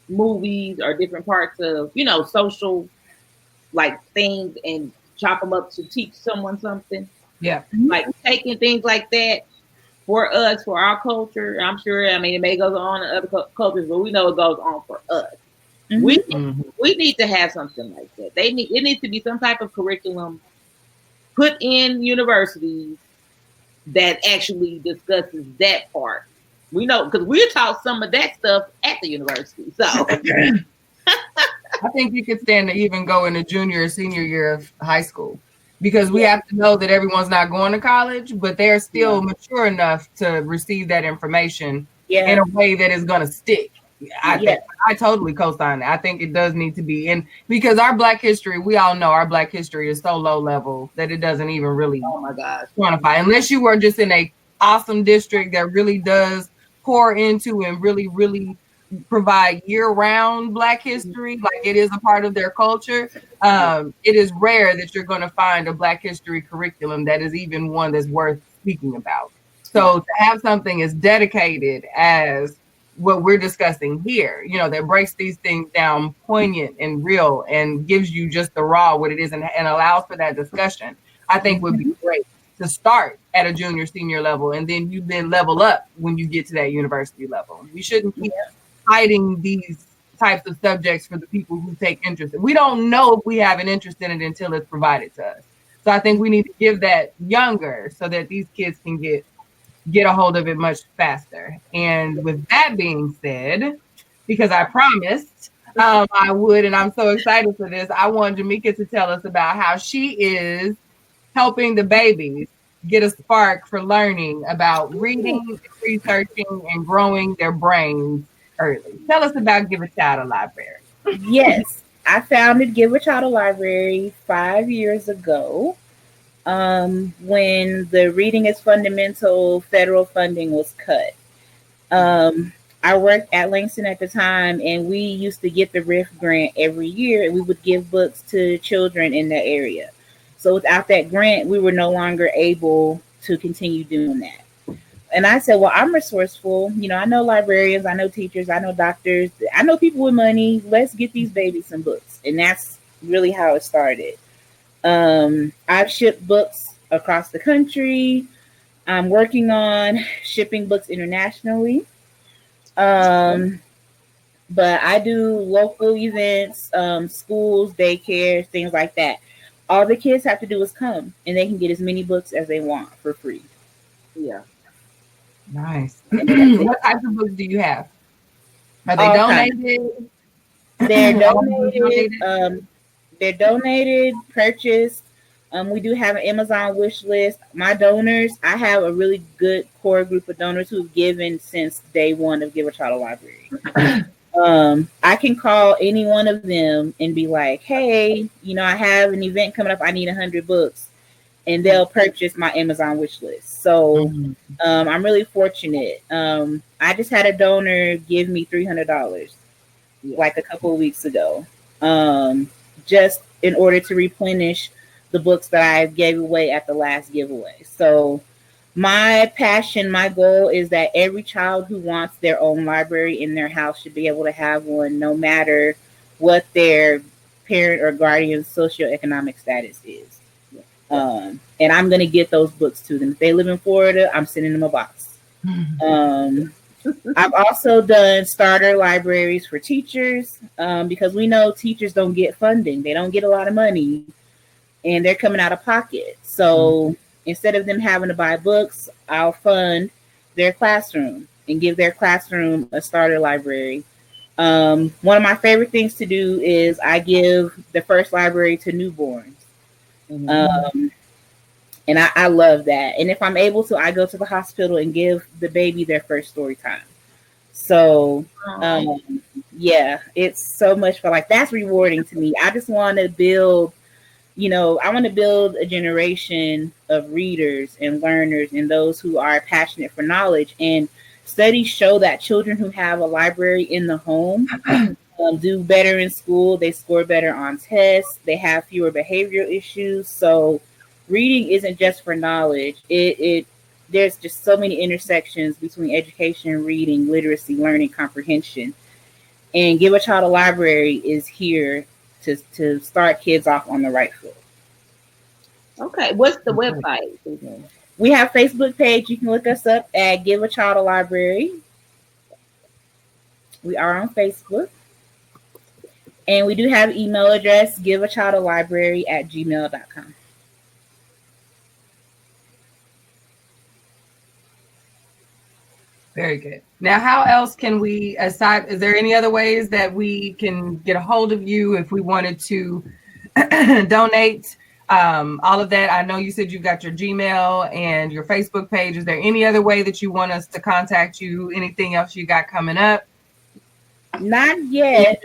movies or different parts of social like things and chop them up to teach someone something. Yeah, like taking things like that for us, for our culture. I'm sure. I mean, it may go on in other cultures, but we know it goes on for us. We need to have something like that. It needs to be some type of curriculum put in universities that actually discusses that part. We know because we're taught some of that stuff at the university. So I think you could stand to even go in the junior or senior year of high school. Because we have to know that everyone's not going to college, but they're still mature enough to receive that information in a way that is going to stick. I totally co-sign that. I think it does need to be in, because our Black history, we all know our Black history is so low level that it doesn't even really quantify. Unless you are just in a awesome district that really does pour into and really, really provide year-round Black history, like it is a part of their culture. It is rare that you're going to find a Black history curriculum that is even one that's worth speaking about. So to have something as dedicated as what we're discussing here, that breaks these things down poignant and real and gives you just the raw what it is and allows for that discussion, I think would be great to start at a junior, senior level, and then you then level up when you get to that university level. You shouldn't keep hiding these types of subjects for the people who take interest. We don't know if we have an interest in it until it's provided to us. So I think we need to give that younger so that these kids can get a hold of it much faster. And with that being said, because I promised I would, and I'm so excited for this, I want Jameka to tell us about how she is helping the babies get a spark for learning about reading, researching, and growing their brains early. Tell us about Give a Child a Library. Yes, I founded Give a Child a Library 5 years ago when the Reading is Fundamental federal funding was cut. I worked at Langston at the time, and we used to get the RIF grant every year, and we would give books to children in that area. So without that grant, we were no longer able to continue doing that. And I said, well, I'm resourceful. I know librarians, I know teachers, I know doctors, I know people with money. Let's get these babies some books. And that's really how it started. I've shipped books across the country. I'm working on shipping books internationally. But I do local events, schools, daycare, things like that. All the kids have to do is come, and they can get as many books as they want for free. Yeah. Nice. What types of books do you have? Are they donated? They're donated. They're donated, purchased. We do have an Amazon wish list. My donors, I have a really good core group of donors who've given since day one of Give a Child a Library. I can call any one of them and be like, hey, I have an event coming up. I need 100 books. And they'll purchase my Amazon wish list. So I'm really fortunate. I just had a donor give me $300 like a couple of weeks ago, just in order to replenish the books that I gave away at the last giveaway. So my passion, my goal is that every child who wants their own library in their house should be able to have one, no matter what their parent or guardian's socioeconomic status is. And I'm going to get those books to them. If they live in Florida, I'm sending them a box. I've also done starter libraries for teachers, because we know teachers don't get funding. They don't get a lot of money, and they're coming out of pocket. So instead of them having to buy books, I'll fund their classroom and give their classroom a starter library. One of my favorite things to do is I give the first library to newborns. And I love that. And if I'm able to, I go to the hospital and give the baby their first story time. So, yeah, it's so much fun. Like, that's rewarding to me. I just want to build, I want to build a generation of readers and learners and those who are passionate for knowledge. And studies show that children who have a library in the home do better in school. They score better on tests. They have fewer behavioral issues. So reading isn't just for knowledge. There's just so many intersections between education, reading, literacy, learning, comprehension. And Give a Child a Library is here to start kids off on the right foot. Okay, what's the website? We have a Facebook page. You can look us up at Give a Child a Library. We are on Facebook. And we do have an email address, giveachildalibrary@gmail.com. Very good. Now, how else can we, is there any other ways that we can get a hold of you if we wanted to donate? All of that. I know you said you've got your Gmail and your Facebook page. Is there any other way that you want us to contact you? Anything else you got coming up? Not yet.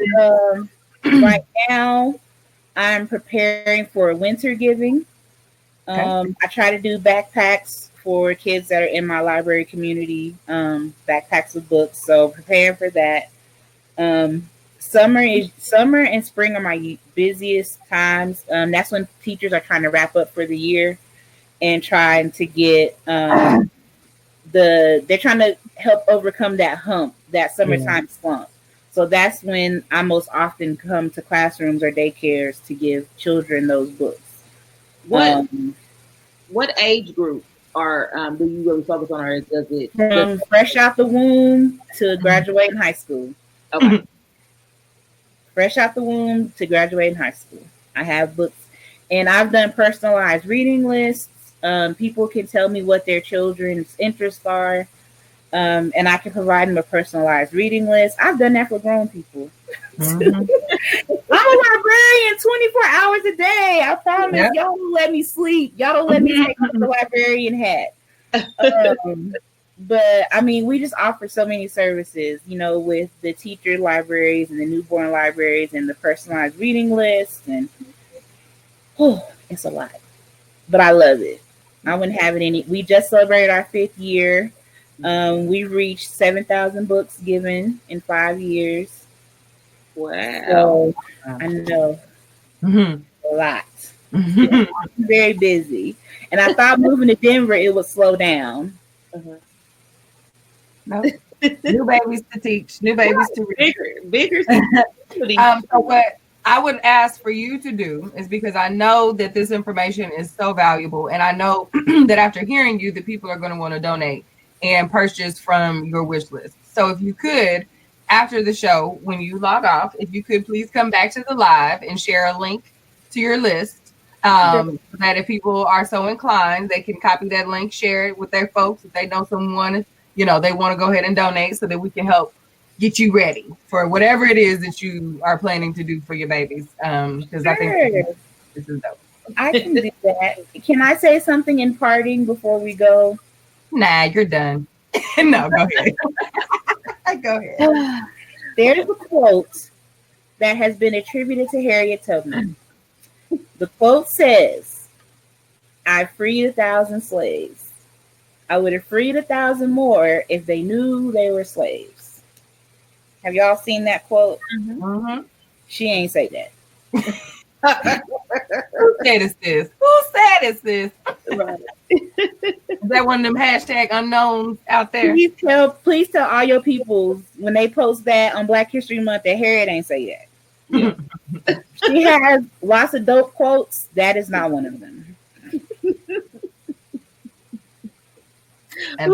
Right now, I'm preparing for winter giving. I try to do backpacks for kids that are in my library community, backpacks with books. So preparing for that. Summer and spring are my busiest times. That's when teachers are trying to wrap up for the year and trying to get they're trying to help overcome that hump, that summertime slump. So that's when I most often come to classrooms or daycares to give children those books. What age group do you really focus on, or does it from fresh out the womb to graduating high school? Okay. Fresh out the womb to graduating high school. I have books, and I've done personalized reading lists. People can tell me what their children's interests are, and I can provide them a personalized reading list. I've done that for grown people. I'm a librarian 24 hours a day. I promise. Y'all don't let me sleep. Y'all don't let me take off the librarian hat. But I mean, we just offer so many services, with the teacher libraries and the newborn libraries and the personalized reading list. And it's a lot, but I love it. I wouldn't have it any. We just celebrated our 5th year. We reached 7,000 books given in 5 years. Wow. So, I know a lot. I'm very busy. And I thought moving to Denver, it would slow down. No. New babies to teach, new babies to read. Bigger. So what I would ask for you to do is, because I know that this information is so valuable, and I know that after hearing you, the people are going to want to donate and purchase from your wish list. So if you could, after the show, when you log off, if you could please come back to the live and share a link to your list, that if people are so inclined, they can copy that link, share it with their folks. If they know someone, they want to go ahead and donate, so that we can help get you ready for whatever it is that you are planning to do for your babies. Because I think this is dope. I can do that. Can I say something in parting before we go? Nah, you're done. No, go ahead. Go ahead. There's a quote that has been attributed to Harriet Tubman. The quote says, "I freed 1,000 slaves. I would have freed 1,000 more if they knew they were slaves." Have y'all seen that quote? Mm-hmm. She ain't say that. Who said it's this? Who said it's this? Right. Is that one of them hashtag unknowns out there? Please tell all your peoples when they post that on Black History Month that Harriet ain't say that. Yeah. She has lots of dope quotes. That is not one of them. And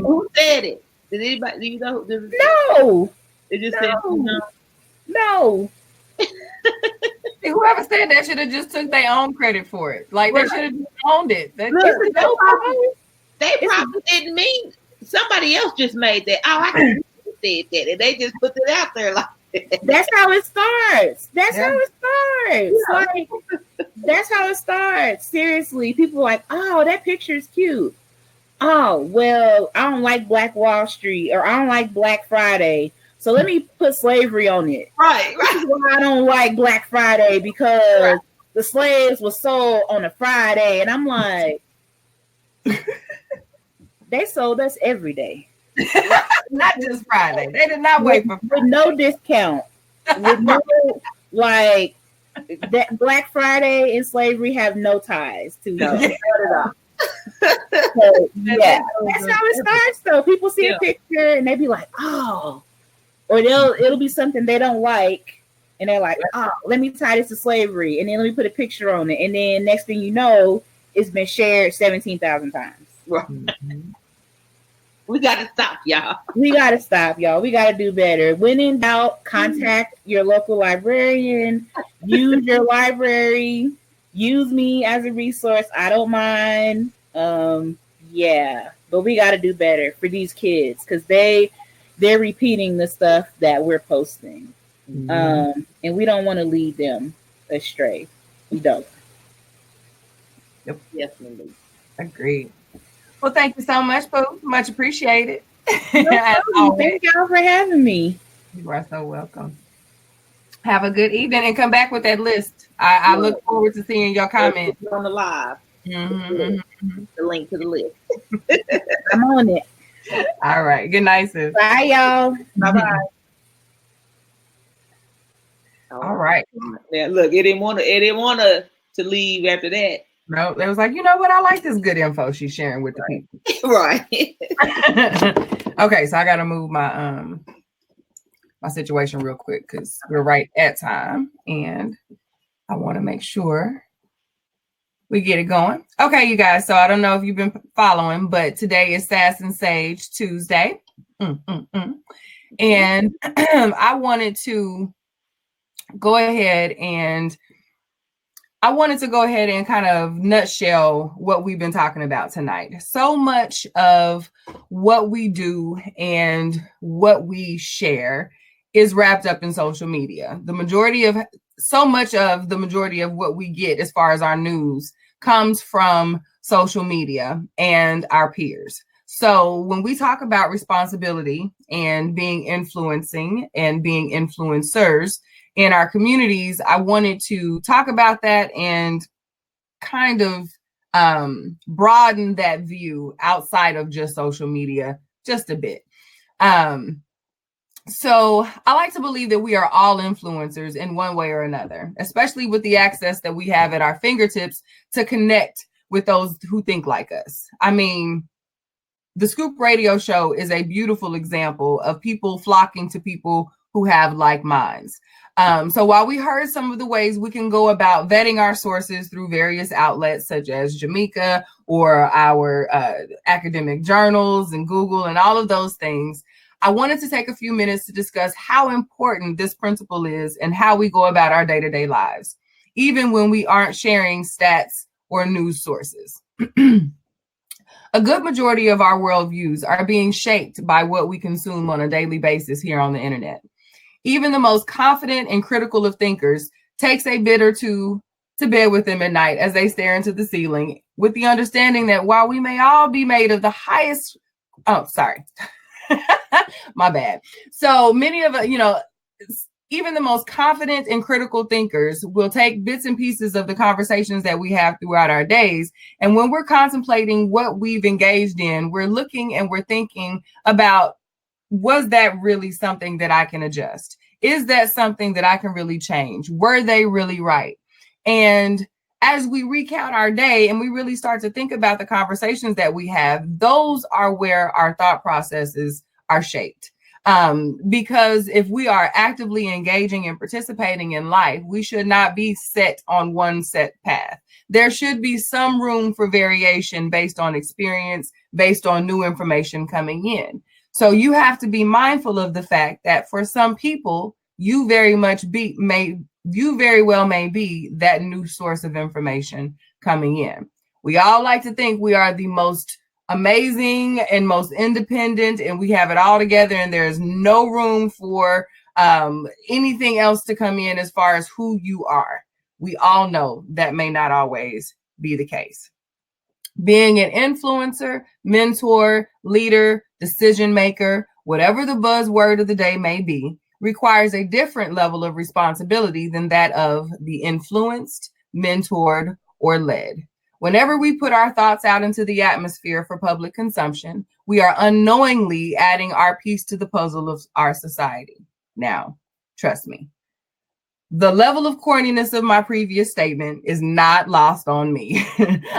who said it? Did anybody? Do you know? No. It just said no. Whoever said that should have just took their own credit for it. Like they should have owned it. They probably didn't mean. Somebody else just made that. Oh, I can said that, and they just put it out there like that. That's how it starts. That's how it starts. Yeah. Like that's how it starts. Seriously, people are like, "Oh, that picture is cute." Oh, well, I don't like Black Wall Street, or I don't like Black Friday. So let me put slavery on it. Right. This is why I don't like Black Friday, because the slaves were sold on a Friday. And I'm like, they sold us every day. Not just Friday. They did not wait for Friday. With no discount. With no, like, that Black Friday and slavery have no ties to each other. So, yeah, that's how it starts though. People see a picture and they be like, "Oh," or it'll be something they don't like, and they're like, "Oh, let me tie this to slavery," and then let me put a picture on it, and then next thing you know, it's been shared 17,000 times. Right. We gotta stop, y'all. We gotta do better. When in doubt, contact your local librarian. Use your library. Use me as a resource. I don't mind. Yeah, but we got to do better for these kids because they're repeating the stuff that we're posting, and we don't want to lead them astray. We don't. Yep, definitely. Agreed. Well, thank you so much, Pooh. Much appreciated. Thank y'all for having me. You are so welcome. Have a good evening and come back with that list. I look forward to seeing your comments on the live. The link to the list. I'm on it. All right. Good night, sis. Bye, y'all. Bye-bye. All right. Yeah, look, it didn't want to leave after that. No, they was like, you know what? I like this good info she's sharing with the people. Right. Okay, so I gotta move my my situation real quick because we're right at time and I want to make sure we get it going. Okay, you guys. So I don't know if you've been following, but today is Sass N Sage Tuesday. And I wanted to go ahead and kind of nutshell what we've been talking about tonight. So much of what we do and what we share is wrapped up in social media. The majority of what we get as far as our news comes from social media and our peers. So when we talk about responsibility and being influencing and being influencers in our communities, I wanted to talk about that and kind of broaden that view outside of just social media just a bit. So I like to believe that we are all influencers in one way or another, especially with the access that we have at our fingertips to connect with those who think like us. I mean, the Scoop Radio Show is a beautiful example of people flocking to people who have like minds. So while we heard some of the ways we can go about vetting our sources through various outlets such as Jameka or our academic journals and Google and all of those things, I wanted to take a few minutes to discuss how important this principle is and how we go about our day-to-day lives, even when we aren't sharing stats or news sources. A good majority of our worldviews are being shaped by what we consume on a daily basis here on the internet. Even the most confident and critical of thinkers takes a bit or two to bed with them at night as they stare into the ceiling, with the understanding that while we may all be made of the highest, my bad. So many of us, even the most confident and critical thinkers will take bits and pieces of the conversations that we have throughout our days. And when we're contemplating what we've engaged in, we're looking and we're thinking about, was that really something that I can adjust? Is that something that I can really change? Were they really right? And as we recount our day and we really start to think about the conversations that we have, those are where our thought processes are shaped. Because if we are actively engaging and participating in life, we should not be set on one set path. There should be some room for variation based on experience, based on new information coming in. So you have to be mindful of the fact that for some people, you very well may be that new source of information coming in. We all like to think we are the most amazing and most independent, and we have it all together, and there's no room for anything else to come in as far as who you are. We all know that may not always be the case. Being an influencer, mentor, leader, decision maker, whatever the buzzword of the day may be, requires a different level of responsibility than that of the influenced, mentored, or led. Whenever we put our thoughts out into the atmosphere for public consumption, we are unknowingly adding our piece to the puzzle of our society. Now, trust me, the level of corniness of my previous statement is not lost on me.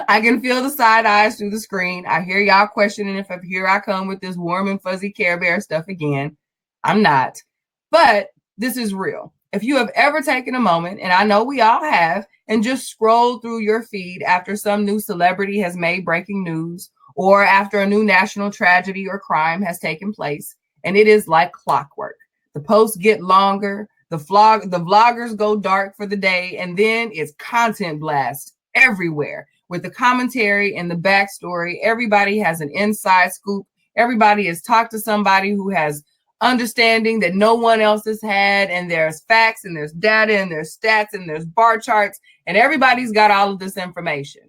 I can feel the side eyes through the screen. I hear y'all questioning if here I come with this warm and fuzzy Care Bear stuff again. I'm not, but this is real. If you have ever taken a moment, and I know we all have, and just scrolled through your feed after some new celebrity has made breaking news, or after a new national tragedy or crime has taken place, and it is like clockwork. The posts get longer, the vloggers go dark for the day, and then it's content blast everywhere with the commentary and the backstory. Everybody has an inside scoop. Everybody has talked to somebody who has understanding that no one else has had, and there's facts and there's data and there's stats and there's bar charts, and everybody's got all of this information.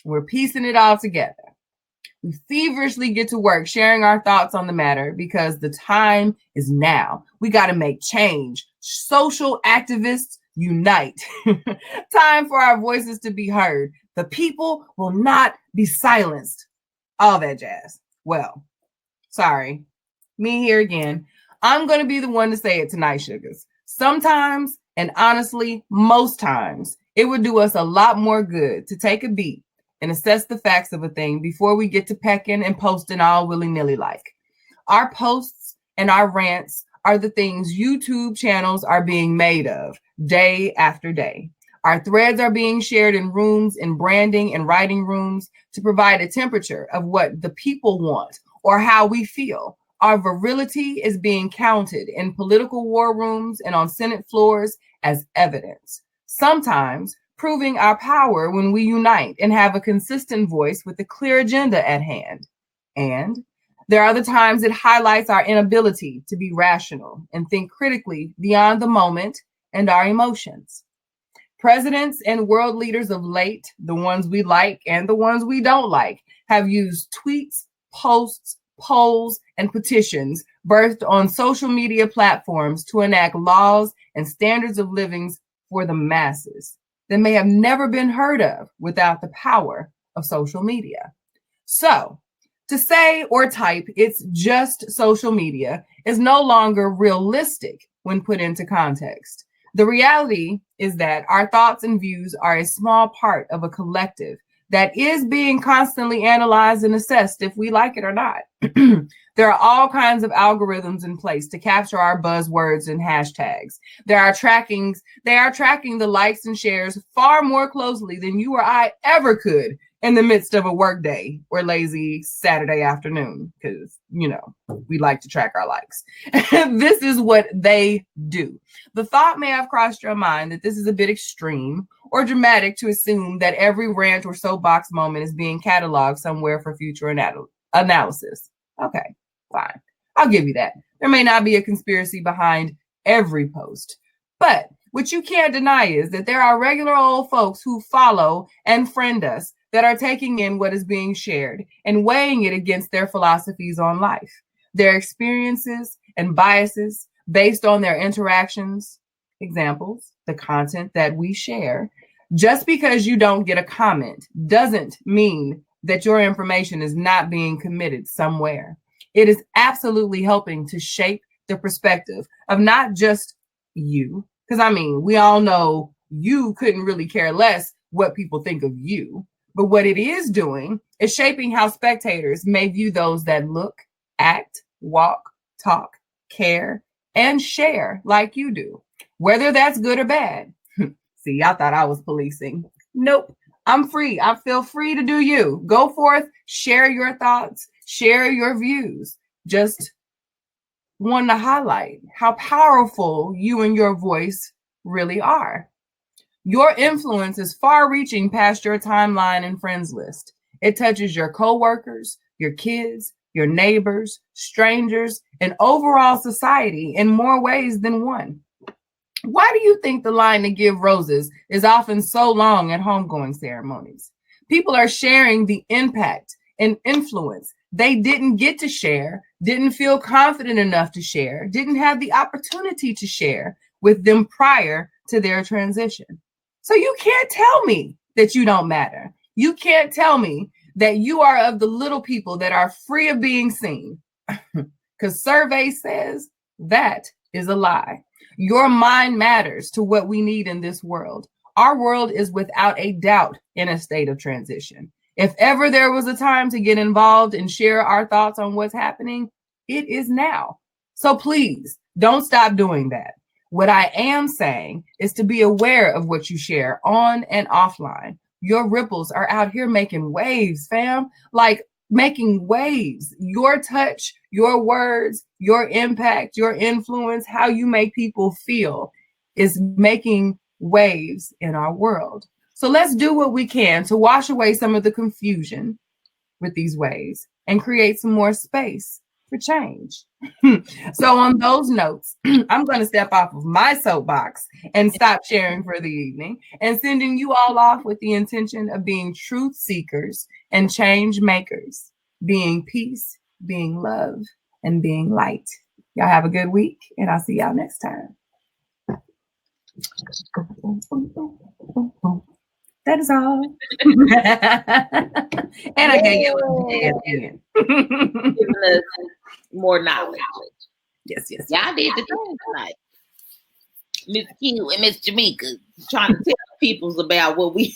We're piecing it all together. We feverishly get to work sharing our thoughts on the matter because the time is now. We got to make change. Social activists unite. Time for our voices to be heard. The people will not be silenced. All that jazz. Well, sorry. Me here again. I'm going to be the one to say it tonight, sugars. Sometimes, and honestly, most times, it would do us a lot more good to take a beat and assess the facts of a thing before we get to pecking and posting all willy-nilly like. Our posts and our rants are the things YouTube channels are being made of day after day. Our threads are being shared in rooms, in branding and writing rooms to provide a temperature of what the people want or how we feel. Our virility is being counted in political war rooms and on Senate floors as evidence. Sometimes proving our power when we unite and have a consistent voice with a clear agenda at hand. And there are the times it highlights our inability to be rational and think critically beyond the moment and our emotions. Presidents and world leaders of late, the ones we like and the ones we don't like, have used tweets, posts, polls, and petitions birthed on social media platforms to enact laws and standards of living for the masses that may have never been heard of without the power of social media. So, to say or type it's just social media is no longer realistic when put into context. The reality is that our thoughts and views are a small part of a collective that is being constantly analyzed and assessed if we like it or not. There are all kinds of algorithms in place to capture our buzzwords and hashtags. They are tracking the likes and shares far more closely than you or I ever could in the midst of a work day or lazy Saturday afternoon, because, you know, we like to track our likes. This is what they do. The thought may have crossed your mind that this is a bit extreme or dramatic to assume that every rant or soapbox moment is being cataloged somewhere for future analysis. Okay, fine. I'll give you that. There may not be a conspiracy behind every post, but what you can't deny is that there are regular old folks who follow and friend us that are taking in what is being shared and weighing it against their philosophies on life, their experiences and biases based on their interactions, examples, the content that we share. Just because you don't get a comment doesn't mean that your information is not being committed somewhere. It is absolutely helping to shape the perspective of not just you, because I mean, we all know you couldn't really care less what people think of you. But what it is doing is shaping how spectators may view those that look, act, walk, talk, care, and share like you do, whether that's good or bad. See, I thought I was policing. Nope, I'm free. I feel free to do you. Go forth, share your thoughts, share your views. Just want to highlight how powerful you and your voice really are. Your influence is far-reaching past your timeline and friends list. It touches your coworkers, your kids, your neighbors, strangers, and overall society in more ways than one. Why do you think the line to give roses is often so long at homegoing ceremonies? People are sharing the impact and influence they didn't get to share, didn't feel confident enough to share, didn't have the opportunity to share with them prior to their transition. So you can't tell me that you don't matter. You can't tell me that you are of the little people that are free of being seen. Because survey says that is a lie. Your mind matters to what we need in this world. Our world is without a doubt in a state of transition. If ever there was a time to get involved and share our thoughts on what's happening, it is now. So please don't stop doing that. What I am saying is to be aware of what you share on and offline. Your ripples are out here making waves, fam. Like making waves. Your touch, your words, your impact, your influence, how you make people feel is making waves in our world. So let's do what we can to wash away some of the confusion with these waves and create some more space for change. So on those notes, I'm going to step off of my soapbox and stop sharing for the evening and sending you all off with the intention of being truth seekers and change makers, being peace, being love, and being light. Y'all have a good week, and I'll see y'all next time. That is all. And I gave you giving us more knowledge. Yes. Y'all did the thing tonight. Miss Q and Miss Jameka trying to tell peoples about what we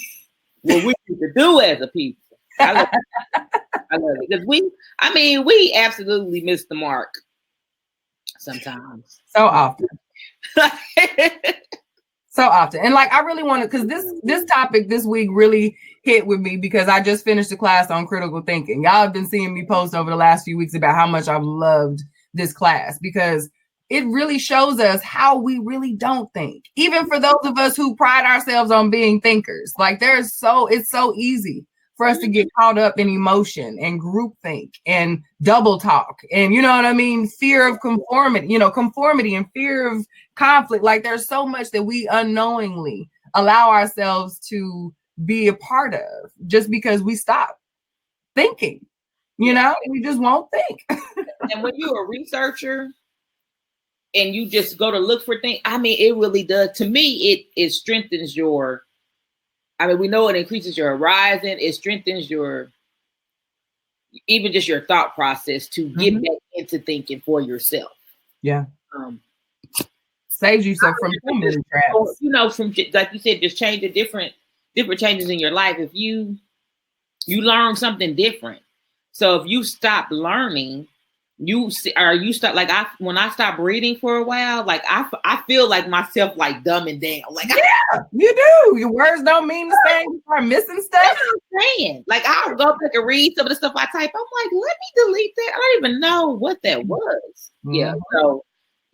need to do as a people. I love it. Because we absolutely miss the mark sometimes. So often. So often. And like, I really want to, because this topic this week really hit with me because I just finished a class on critical thinking. Y'all have been seeing me post over the last few weeks about how much I've loved this class because it really shows us how we really don't think. Even for those of us who pride ourselves on being thinkers, like it's so easy for us to get caught up in emotion and groupthink and double talk and, you know what I mean, fear of conformity and fear of conflict. Like there's so much that we unknowingly allow ourselves to be a part of just because we stop thinking, we just won't think. And when you're a researcher and you just go to look for things, it really does. To me, it strengthens your, we know it increases your horizon. It strengthens even just your thought process to get back into thinking for yourself. Yeah. Saves you from memory traps. From like you said, just change the different changes in your life. If you learn something different. So if you stop learning, you start like when I stop reading for a while, like I feel like myself like dumbing down. Like you do. Your words don't mean the same. You start missing stuff. That's what I'm saying. Like I'll go back and read some of the stuff I type. I'm like, let me delete that. I don't even know what that was. Mm-hmm. Yeah. So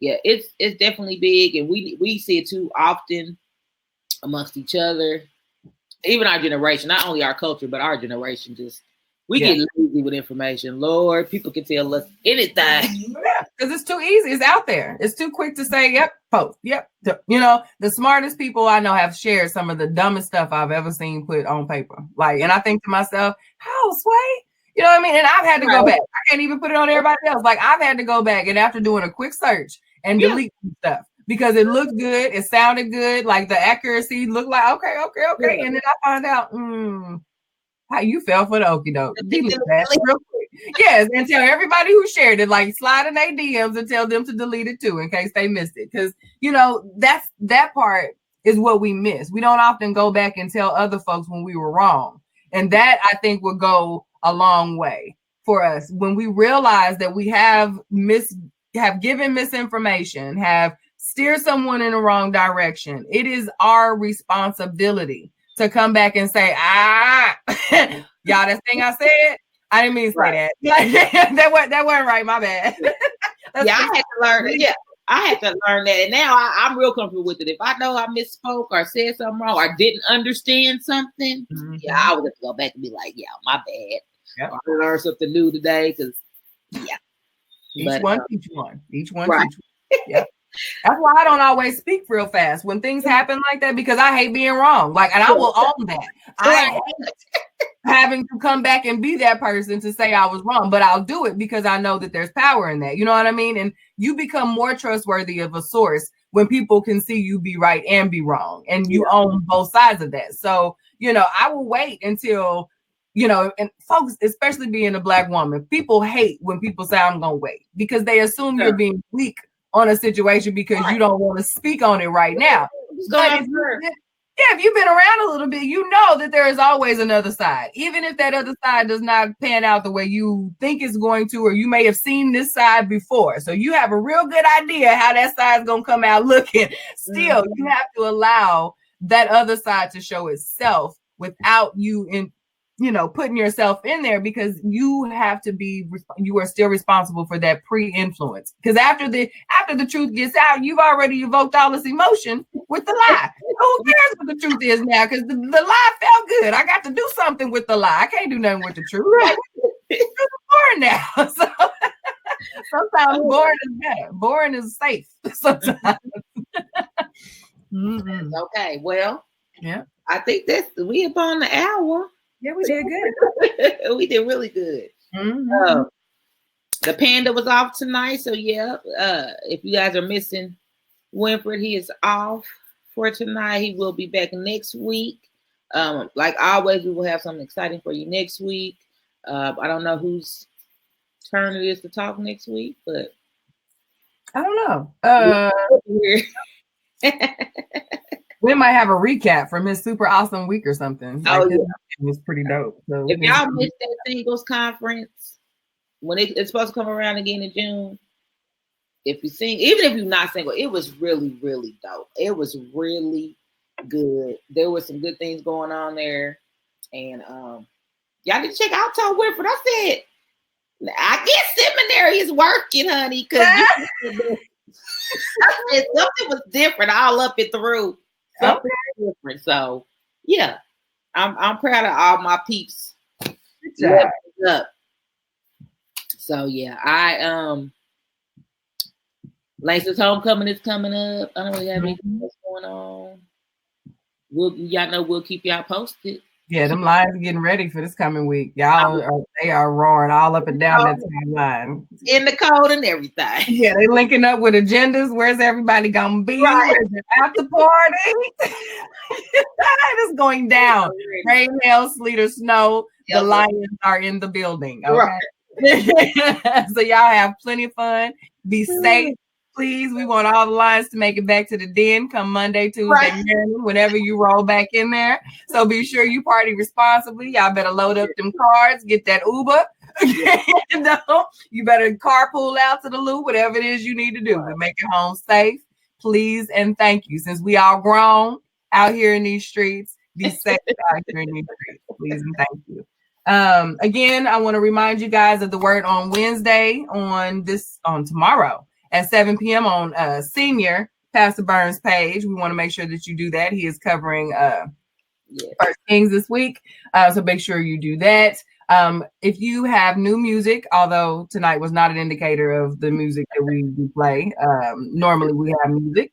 yeah, it's definitely big, and we see it too often amongst each other. Even our generation, not only our culture, but our generation just. We get lazy with information. Lord, people can tell us anything. Yeah, because it's too easy. It's out there. It's too quick to say, yep, post. Yep. You know, the smartest people I know have shared some of the dumbest stuff I've ever seen put on paper. Like, and I think to myself, how, Sway? You know what I mean? And I've had to go back. I can't even put it on everybody else. Like, I've had to go back and after doing a quick search and delete some stuff because it looked good. It sounded good. Like the accuracy looked like, okay. Yeah. And then I find out, how you fell for the okie doke. Delete that real quick. Yes, and tell everybody who shared it, like slide in their DMs and tell them to delete it too in case they missed it. Because that part is what we miss. We don't often go back and tell other folks when we were wrong. And that I think will go a long way for us when we realize that we have given misinformation, have steered someone in the wrong direction. It is our responsibility to come back and say, y'all, that thing I said, I didn't mean to say that. that wasn't right. My bad. I had to learn it. Yeah, I had to learn that. And now I'm real comfortable with it. If I know I misspoke or said something wrong or didn't understand something, I would have to go back and be like, yeah, my bad. Yep. I learned something new today because, Each one. Right. Yeah. That's why I don't always speak real fast when things happen like that because I hate being wrong. Like, and I will own that. I hate having to come back and be that person to say I was wrong, but I'll do it because I know that there's power in that. You know what I mean? And you become more trustworthy of a source when people can see you be right and be wrong, and you own both sides of that. So, I will wait until, and folks, especially being a Black woman, people hate when people say I'm going to wait because they assume you're being weak on a situation because you don't want to speak on it right now. But if you've been around a little bit, you know that there is always another side. Even if that other side does not pan out the way you think it's going to, or you may have seen this side before. So you have a real good idea how that side's going to come out looking. Still, you have to allow that other side to show itself without you putting yourself in there because you are still responsible for that pre-influence. Because after the truth gets out, you've already evoked all this emotion with the lie. Who cares what the truth is now? Because the lie felt good. I got to do something with the lie. I can't do nothing with the truth. Right? It's boring now. So sometimes boring is better. Boring is safe. Sometimes. Okay. Well, yeah. I think we up on the hour. Yeah, we did good. We did really good. The panda was off tonight, so if you guys are missing Winfred, he is off for tonight. He will be back next week. Like always, we will have something exciting for you next week. I don't know whose turn it is to talk next week, but I don't know. We might have a recap from his super awesome week or something. It was pretty dope. So if y'all missed that singles conference, when it's supposed to come around again in June, if you sing, even if you're not single, it was really, really dope. It was really good. There was some good things going on there. And y'all need to check out Tom Winfred. I said, I guess seminary is working, honey, because something was different all up and through. Something different. So yeah, I'm proud of all my peeps. Good job. So yeah, Langston's homecoming is coming up. I don't really have anything else going on. Y'all know we'll keep y'all posted. Yeah, them lines are getting ready for this coming week. They are roaring all up and down that timeline. In the code and everything. Yeah, they linking up with agendas. Where's everybody gonna be? Right. Where's the after party? It's going down. Rain, hail, sleet, or snow. The Lions are in the building. Okay. Right. So y'all have plenty of fun. Be safe. Please, we want all the lines to make it back to the den come Monday, Tuesday, whenever you roll back in there. So be sure you party responsibly. Y'all better load up them cards, get that Uber, No, you better carpool out to the loop, whatever it is you need to do, but make it home safe, please, and thank you. Since we all grown out here in these streets, be safe out here in these streets, please and thank you. Again, I want to remind you guys of the Word on Wednesday on tomorrow at 7 p.m. on Senior Pastor Burns' page. We want to make sure that you do that. He is covering First Kings this week, so make sure you do that. If you have new music, although tonight was not an indicator of the music that we play, normally we have music,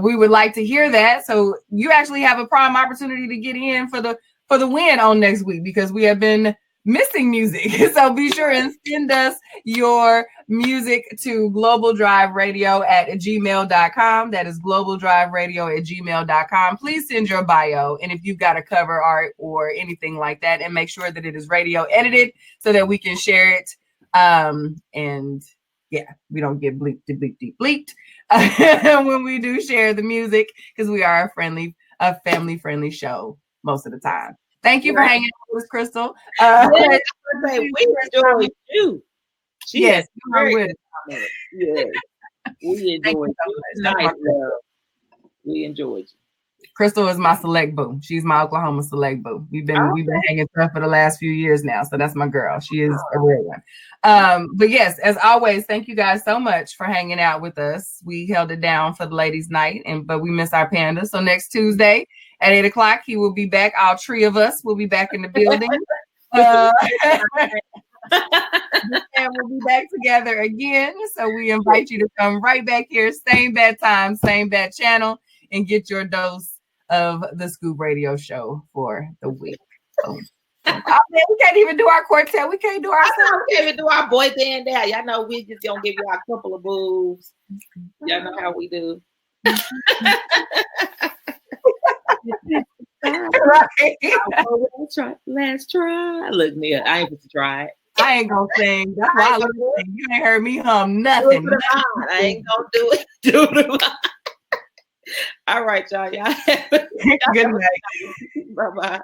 we would like to hear that. So you actually have a prime opportunity to get in for the win on next week, because we have been missing music. So be sure and send us your music to globaldriveradio@gmail.com. That is globaldriveradio@gmail.com. Please send your bio, and if you've got a cover art or anything like that, and make sure that it is radio edited so that we can share it. And yeah, we don't get bleeped when we do share the music, because we are a family-friendly show most of the time. Thank you for hanging out with us, Crystal. We enjoyed you. Yes, we enjoyed you. We enjoyed you. Crystal is my select boo. She's my Oklahoma select boo. We've been hanging tough for the last few years now, so that's my girl. She is a real one. But yes, as always, thank you guys so much for hanging out with us. We held it down for the ladies' night, but we miss our panda. So next Tuesday at 8 o'clock, he will be back. All three of us will be back in the building. And we'll be back together again. So we invite you to come right back here, same bad time, same bad channel, and get your dose of the Scoop Radio Show for the week. We can't even do our quartet. We can't do our. We can't even do our boy band now. Y'all know we just gonna give you a couple of moves. Y'all know how we do. Let's try. Look, Nia, I ain't gonna try it. I ain't gonna sing. That's why I you ain't heard me hum nothing. I ain't gonna do it. All right, y'all. Y'all have a good night. Bye-bye.